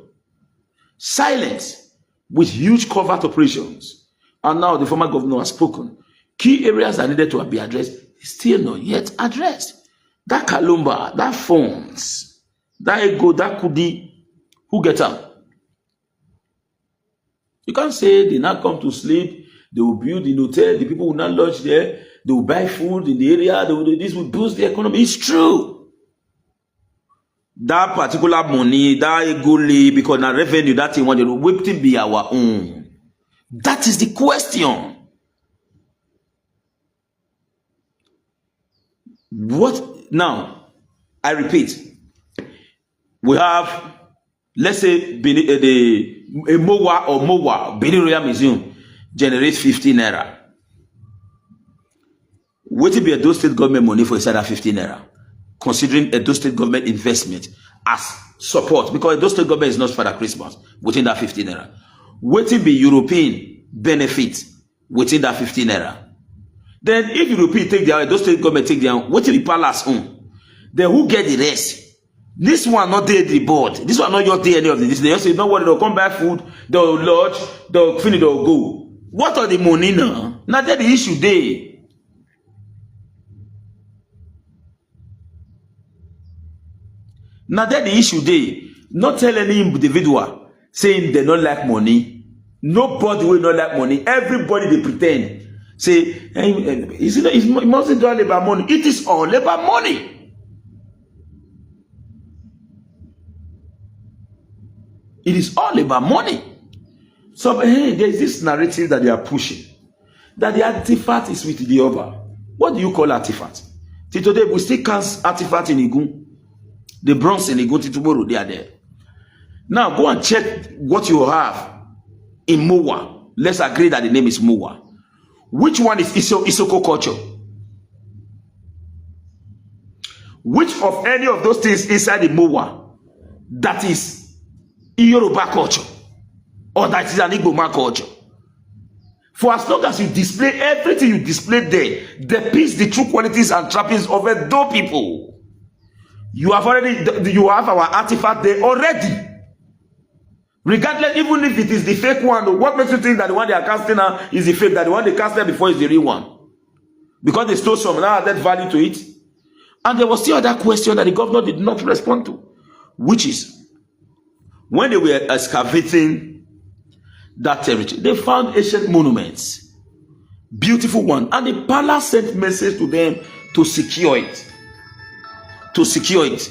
Silence with huge covert operations. And now the former governor has spoken. Key areas that needed to be addressed, still not yet addressed. That Kalumba, that phones, that ego, that kudi, who get up? You can't say they not come to sleep, they will build an hotel, the people will not lodge there, they will buy food in the area, they will do this, will boost the economy. It's true. That particular money, that ego, because now revenue, that thing, will be our own. That is the question. What now? I repeat, we have, let's say, a MOWAA or MOWAA, Benin Royal Museum, generates 15 naira. What will be a Edo State government money for inside that 15 naira? Considering Edo State government investment as support, because Edo State government is not Father Christmas within that 15 naira. What will be European benefit within that 15 naira? Then if European take their, Edo State government take their, what will the palace own? Then who get the rest? This one not there the board. This one not your day any of this. They just say, no worry, they'll come buy food, they'll lodge, they'll finish, they'll go. What are the money now? Now that's the issue there. Now that's the issue there. Not tell any individual saying they don't like money. Nobody will not like money. Everybody they pretend. Say, it mustn't all about money. It is all about money. It is all about money. So there is this narrative that they are pushing, that the artifact is with the other. What do you call artifact? Till today, we still cast artifact in Igun. The bronze in Igun, till tomorrow, they are there. Now, go and check what you have in MOWAA. Let's agree that the name is MOWAA. Which one is Isoko culture? Which of any of those things inside the MOWAA that is Yoruba culture? Or that is an Igbo culture? For as long as you display everything you display there, depicts the true qualities and trappings of Edo people. You have our artifact there already. Regardless, even if it is the fake one, what makes you think that the one they are casting now is the fake, that the one they casted before is the real one? Because they stole some, now added value to it. And there was still other question that the governor did not respond to, which is, when they were excavating that territory, they found ancient monuments, beautiful one, and the palace sent message to them to secure it. To secure it.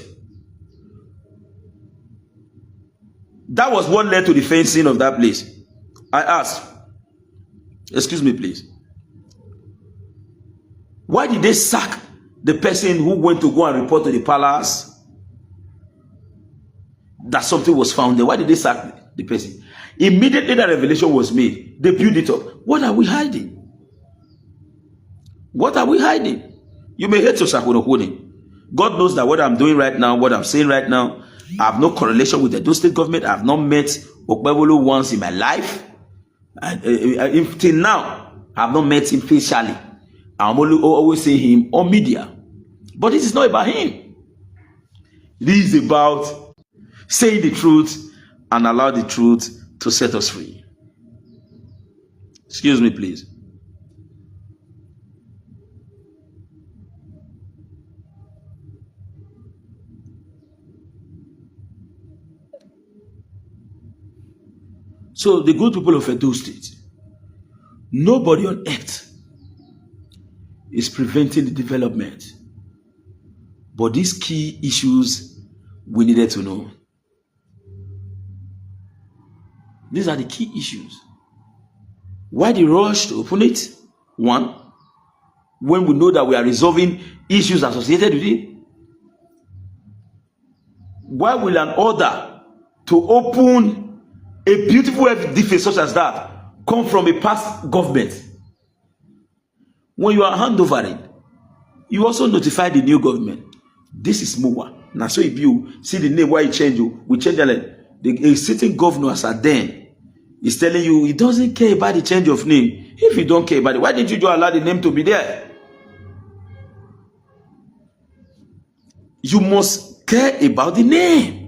That was what led to the fencing of that place. I asked, excuse me, please. Why did they sack the person who went to go and report to the palace that something was found there? Why did they sack the person? Immediately that revelation was made, they built it up. What are we hiding? What are we hiding? You may hate Yosakono Kone. God knows that what I'm doing right now, what I'm saying right now, I have no correlation with the Edo State government. I have not met Okpebolo once in my life. Till now, I have not met him facially. I'm always seeing him on media. But this is not about him. This is about saying the truth and allow the truth to set us free. Excuse me, please. So the good people of Edo State, nobody on earth is preventing the development. But these key issues we needed to know. These are the key issues. Why the rush to open it? One, when we know that we are resolving issues associated with it. Why will an order to open a beautiful edifice such as that come from a past government? When you are handovering, you also notify the new government. This is MOWAA. Now, so if you see the name, why you change, we change the sitting governor as at then is telling you he doesn't care about the change of name. If you don't care about it, why did you just allow the name to be there? You must care about the name.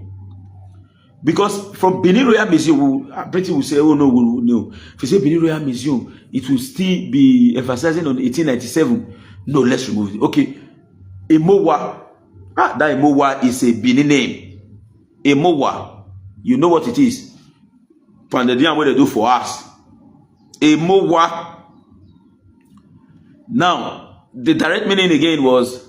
Because from Benin Royal Museum, Britain will say, oh no, no. If you say Benin Royal Museum, it will still be emphasizing on 1897. No, let's remove it. Okay. A MOWAA. That MOWAA is a Benin name. A MOWAA. You know what it is. Pandedian, what they do for us. A MOWAA. Now, the direct meaning again was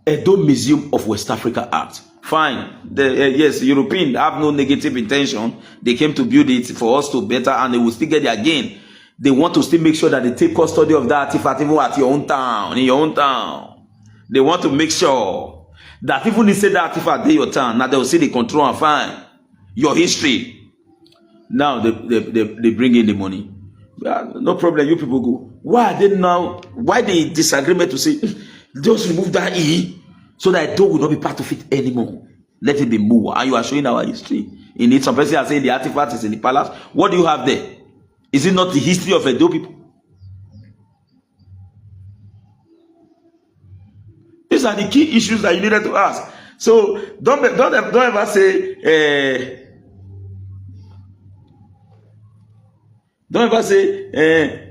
Edo Museum of West Africa Art. Fine. Yes, Europeans have no negative intention. They came to build it for us to better, and they will still get it again. They want to still make sure that they take custody of that artifact even at your own town, in your own town. They want to make sure that even if they say that artifact in your town, now they will see the control and find your history. Now they bring in the money. No problem, you people go. Why are they now? Why the disagreement to say just remove that E? So that Edo will not be part of it anymore. Let it be MOWAA. And you are showing our history. In it, some person are saying the artifact is in the palace. What do you have there? Is it not the history of Edo people? These are the key issues that you needed to ask. So don't ever say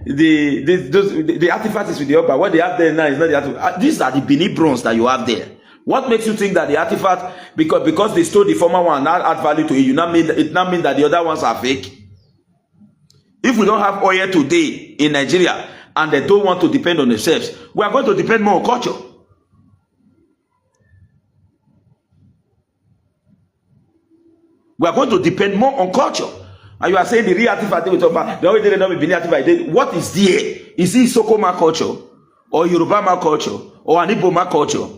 the artifact is with the upper. What they have there now is not the artifact. These are the Benin bronze that you have there. What makes you think that the artifact, because they stole the former one, now add value to it, it now mean that the other ones are fake? If we don't have oil today in Nigeria and they don't want to depend on themselves, we are going to depend more on culture. We are going to depend more on culture. And you are saying the real artifact we talk about, the only thing they don't be artifact. What is there? Is it Sokoma culture, or Yoruba culture, or an Igbo culture,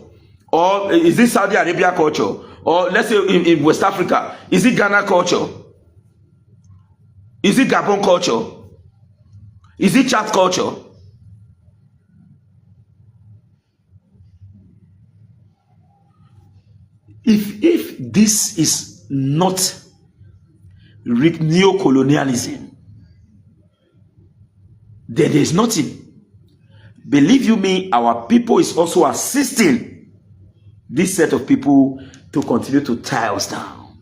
or is it Saudi Arabia culture, or let's say in West Africa, is it Ghana culture? Is it Gabon culture? Is it Chad culture? If this is not neo-colonialism, then there is nothing. Believe you me, our people is also assisting this set of people to continue to tie us down.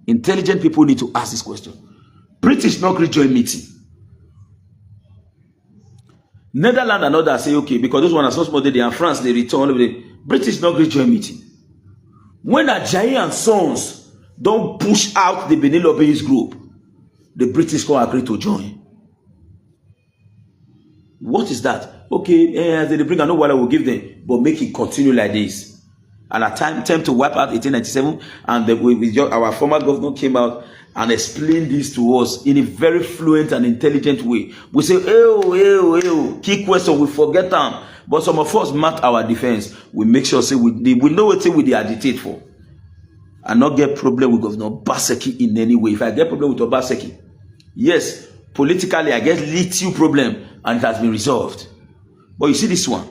Intelligent people need to ask this question. British not great joint meeting. Netherlands and others say okay, because those ones are so small, they and France they return. British not great joint meeting. When Ajayi and Sons don't push out the Benin lobbyist group, the British can agree to join. What is that? Okay, they bring another what I will give them, but make it continue like this. And at time to wipe out 1897, and our former governor came out and explained this to us in a very fluent and intelligent way. We say, key question, we forget them. But some of us mark our defense. We make sure say we know what we agitate for. And not get problem with Governor Obaseki in any way. If I get problem with Obaseki, yes, politically I get little problem and it has been resolved. But you see this one,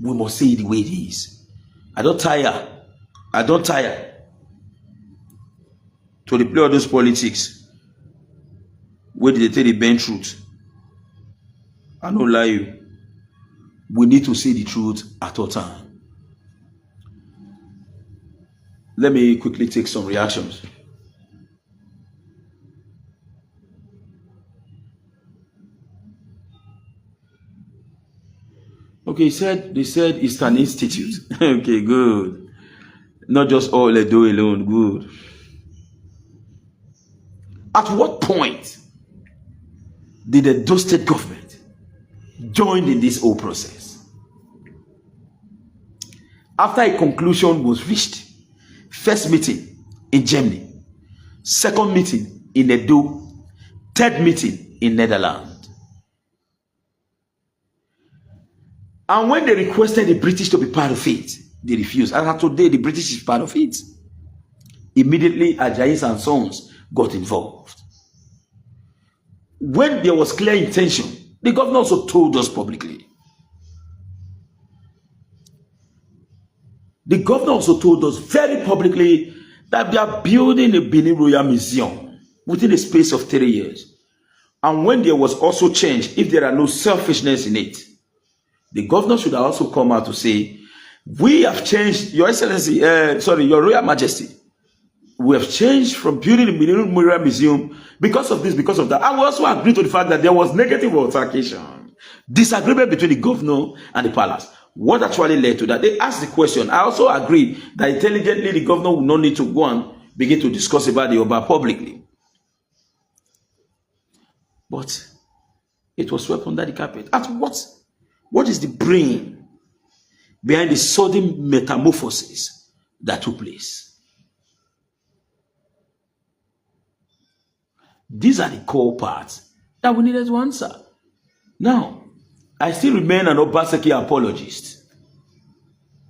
we must say it the way it is. I don't tire to the play of those politics where they tell the bend truth. I don't lie you. We need to say the truth at all time. Let me quickly take some reactions. Okay, they said it's an institute. Okay, good. Not just all Edo alone, good. At what point did the Edo State government join in this whole process? After a conclusion was reached, first meeting in Germany, second meeting in Edo, third meeting in Netherlands. And when they requested the British to be part of it, they refused. And today, the British is part of it. Immediately, Ajayi and Sons got involved. When there was clear intention, the governor also told us publicly. The governor also told us very publicly that they are building a Benin Royal Museum within a space of 3 years. And when there was also change, if there are no selfishness in it, the governor should also come out to say, we have changed, Your Excellency, Your Royal Majesty, we have changed from building a Benin Royal Museum because of this, because of that. And we also agree to the fact that there was negative altercation, disagreement between the governor and the palace. What actually led to that? They asked the question. I also agree that intelligently the governor will not need to go and begin to discuss about the Oba publicly. But it was swept under the carpet. At what is the brain behind the sudden metamorphosis that took place? These are the core parts that we needed to answer. Now, I still remain an Obaseki apologist.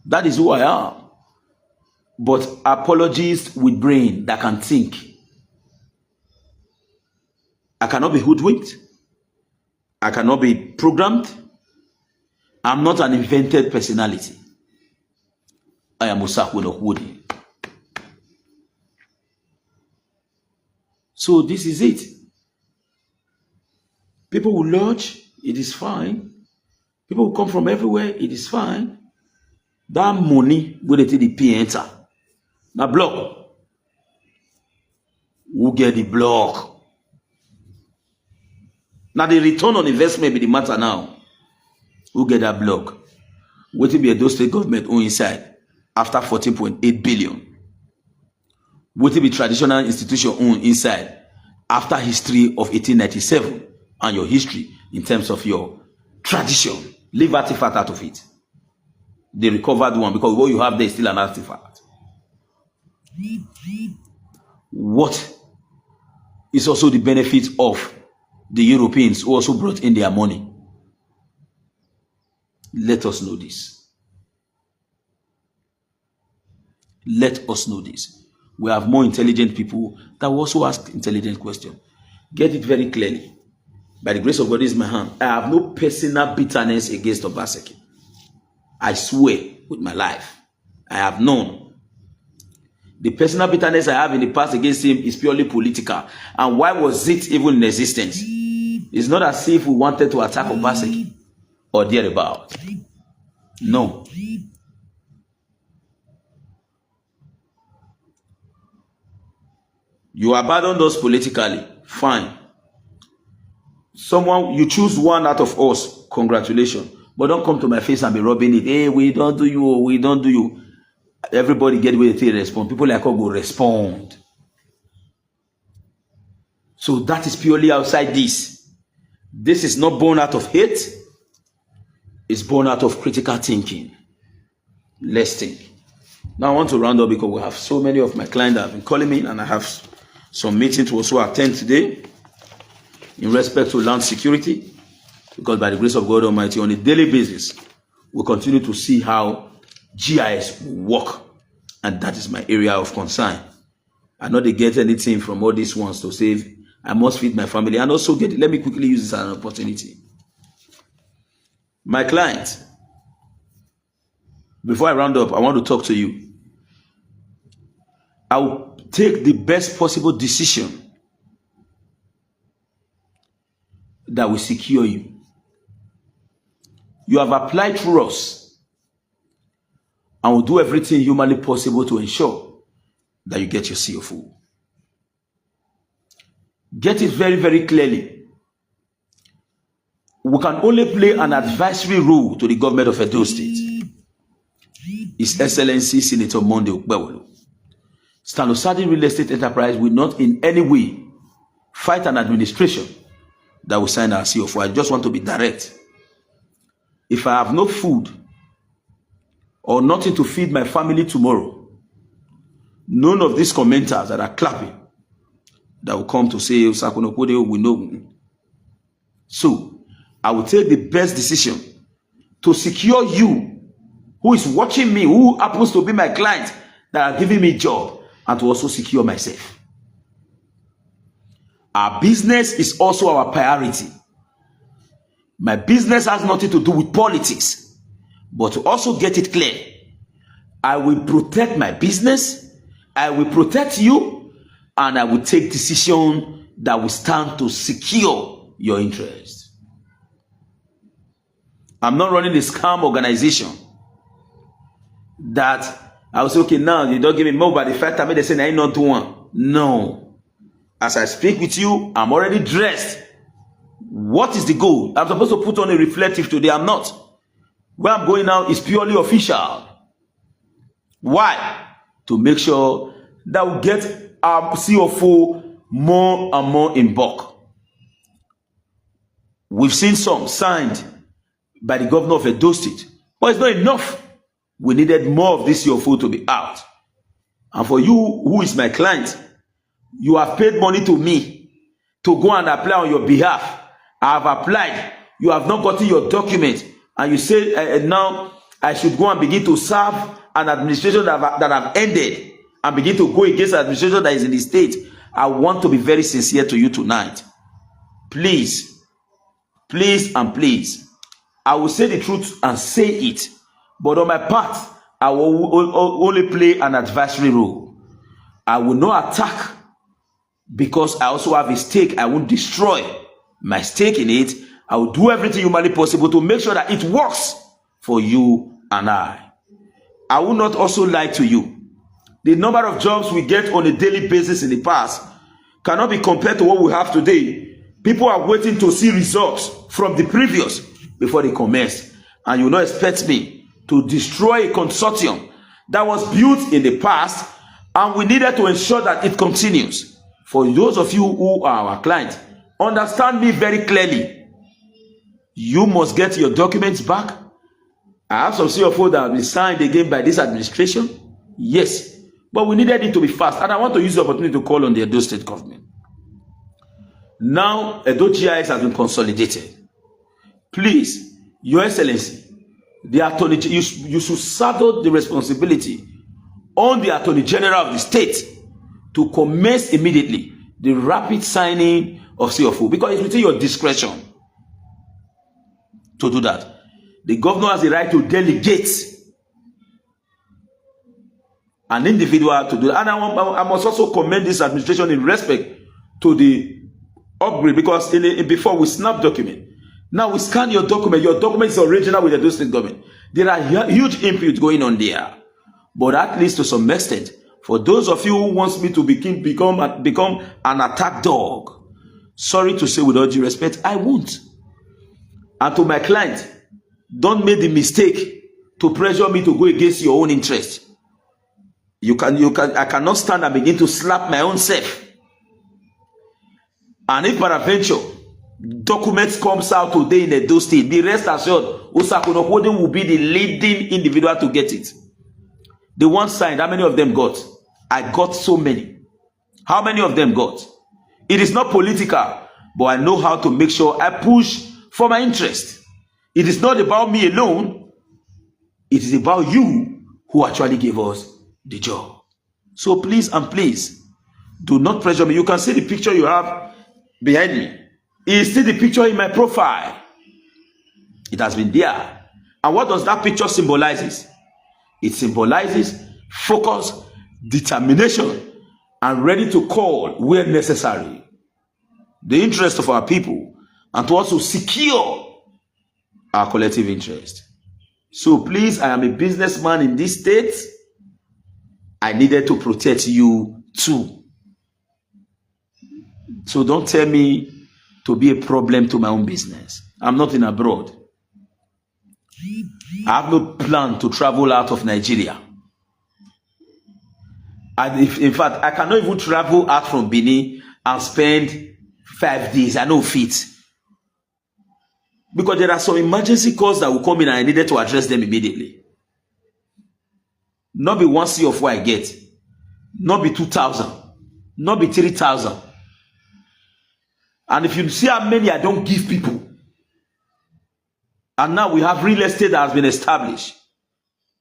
That is who I am. But apologist with brain that can think. I cannot be hoodwinked. I cannot be programmed. I'm not an invented personality. I am Osakwe Okwudi. So this is it. People will lodge, it is fine. People will come from everywhere, it is fine. That money will let the P enter. Now block. Who get the block? Now the return on investment be the matter now. Who get that block? What will be a State government own inside after 14.8 billion? What will be traditional institution own inside after history of 1897 and your history in terms of your tradition. Leave artifact out of it. The recovered one, because what you have there is still an artifact. What is also the benefit of the Europeans who also brought in their money? Let us know this. Let us know this. We have more intelligent people that will also ask intelligent questions. Get it very clearly. By the grace of God, this is my hand. I have no personal bitterness against Obaseki. I swear with my life. I have known. The personal bitterness I have in the past against him is purely political. And why was it even in existence? It's not as if we wanted to attack Obaseki or thereabout. No. You abandon us politically. Fine. Someone, you choose one out of us. Congratulations. But don't come to my face and be rubbing it. Hey, we don't do you. We don't do you. Everybody get where they respond. People like us go respond. So that is purely outside this. This is not born out of hate. It's born out of critical thinking. Let's think. Now I want to round up because we have so many of my clients that have been calling me, and I have some meetings to also attend today in respect to land security. Because by the grace of God Almighty, on a daily basis, we'll continue to see how GIS will work. And that is my area of concern. I know they get anything from all these ones to save. I must feed my family and also get it. Let me quickly use this as an opportunity. My client, before I round up, I want to talk to you. I will take the best possible decision that will secure you. You have applied through us, and will do everything humanly possible to ensure that you get your CFO. Get it very, very clearly. We can only play an advisory role to the government of Edo State. His Excellency Senator Monday Okpebholo. Stanley Real Estate Enterprise will not in any way fight an administration that will sign our CFO. I just want to be direct. If I have no food or nothing to feed my family tomorrow, none of these commenters that are clapping that will come to say, Sakunokode, we know. So, I will take the best decision to secure you, who is watching me, who happens to be my client, that are giving me job, and to also secure myself. Our business is also our priority. My business has nothing to do with politics, but to also get it clear, I will protect my business, I will protect you, and I will take decisions that will stand to secure your interest. I'm not running a scam organization that I will say, okay, now you don't give me more, but the fact that they say I ain't not doing. No. As I speak with you, I'm already dressed. What is the goal? I'm supposed to put on a reflective today. I'm not. Where I'm going now is purely official. Why? To make sure that we get our CFO more and more in bulk. We've seen some signed by the governor of Edo State, but it's not enough. We needed more of this CFO to be out. And for you, who is my client, you have paid money to me to go and apply on your behalf. I have applied. You have not gotten your document, and you say now I should go and begin to serve an administration that have ended and begin to go against an administration that is in the state. I want to be very sincere to you tonight. Please, please and please, I will say the truth and say it, but on my part, I will only play an advisory role. I will not attack because I also have a stake. I won't destroy my stake in it. I will do everything humanly possible to make sure that it works for you and I. I will not also lie to you. The number of jobs we get on a daily basis in the past cannot be compared to what we have today. People are waiting to see results from the previous before they commence. And you will not expect me to destroy a consortium that was built in the past, and we needed to ensure that it continues. For those of you who are our clients, understand me very clearly. You must get your documents back. I have some CFO that have been signed again by this administration. Yes. But we needed it to be fast. And I want to use the opportunity to call on the Edo State government. Now, Edo GIS has been consolidated. Please, Your Excellency, the Attorney, you should saddle the responsibility on the Attorney General of the state to commence immediately the rapid signing of CFO, because it's within your discretion to do that. The governor has the right to delegate an individual to do that. And I must also commend this administration in respect to the upgrade, because before we snap document, now we scan your document. Your document is original with the state government. There are huge inputs going on there, but at least to some extent, for those of you who wants me to become an attack dog, sorry to say with all due respect, I won't. And to my client, don't make the mistake to pressure me to go against your own interest. I cannot stand and begin to slap my own self. And if peradventure documents comes out today in Edo State, be rest assured, Osakunokode will be the leading individual to get it. The one signed, how many of them got? I got so many. How many of them got? It is not political, but I know how to make sure I push for my interest. It is not about me alone. It is about you who actually gave us the job. So please and please, do not pressure me. You can see the picture you have behind me. It is still the picture in my profile. It has been there. And what does that picture symbolize? It symbolizes focus, determination, and ready to call where necessary the interest of our people, and to also secure our collective interest. So please, I am a businessman in this state. I needed to protect you too. So don't tell me to be a problem to my own business. I'm not in abroad. I have no plan to travel out of Nigeria. And in fact, I cannot even travel out from Benin and spend 5 days. I know fit. Because there are some emergency calls that will come in and I needed to address them immediately. Not be 1 C of what I get. Not be 2,000. Not be 3,000. And if you see how many I don't give people. And now we have real estate that has been established.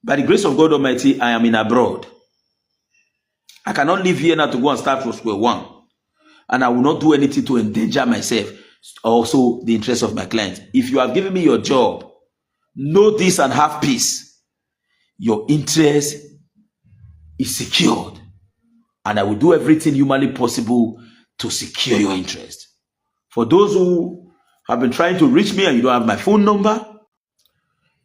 By the grace of God Almighty, I am in abroad. I cannot live here now to go and start from square one. And I will not do anything to endanger myself, also the interest of my clients. If you have given me your job, know this and have peace. Your interest is secured. And I will do everything humanly possible to secure your interest. For those who have been trying to reach me and you don't have my phone number,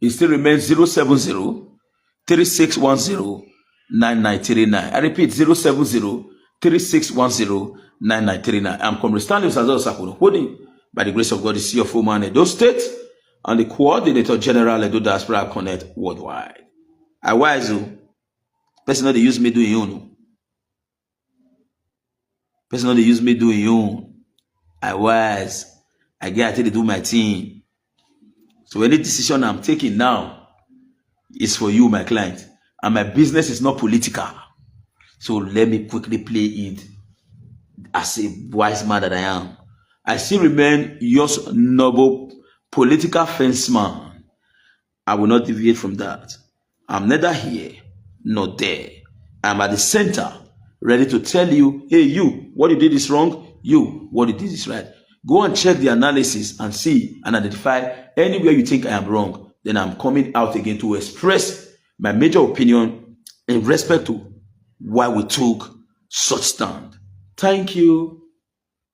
it still remains 070-3610-9939. I repeat, 070-3610-9939. I'm Comrade Stanley Sakuno, by the grace of God, the CFO man Edo State and the Coordinator General Edo Diaspora Connect Worldwide. I wise you. Person not they use me doing you. Person not they use me doing you. I was. I get to do my thing. So any decision I'm taking now is for you, my client. And my business is not political. So let me quickly play it as a wise man that I am. I still remain your noble political fenceman. I will not deviate from that. I'm neither here nor there. I'm at the center, ready to tell you, hey, you, what you did is wrong. You, what you did is right. Go and check the analysis and see and identify anywhere you think I am wrong. Then I'm coming out again to express my major opinion in respect to why we took such stand. Thank you.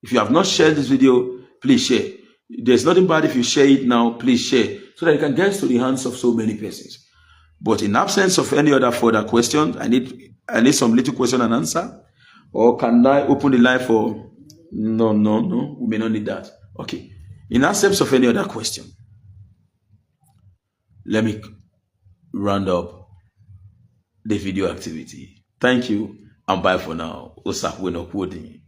If you have not shared this video, please share. There's nothing bad if you share it now. Please share so that it can get to the hands of so many persons. But in absence of any other further questions, I need some little question and answer. Or can I open the line for... No. We may not need that. Okay. In absence of any other question, let me round up the video activity. Thank you and bye for now. Osakweno Kwodi.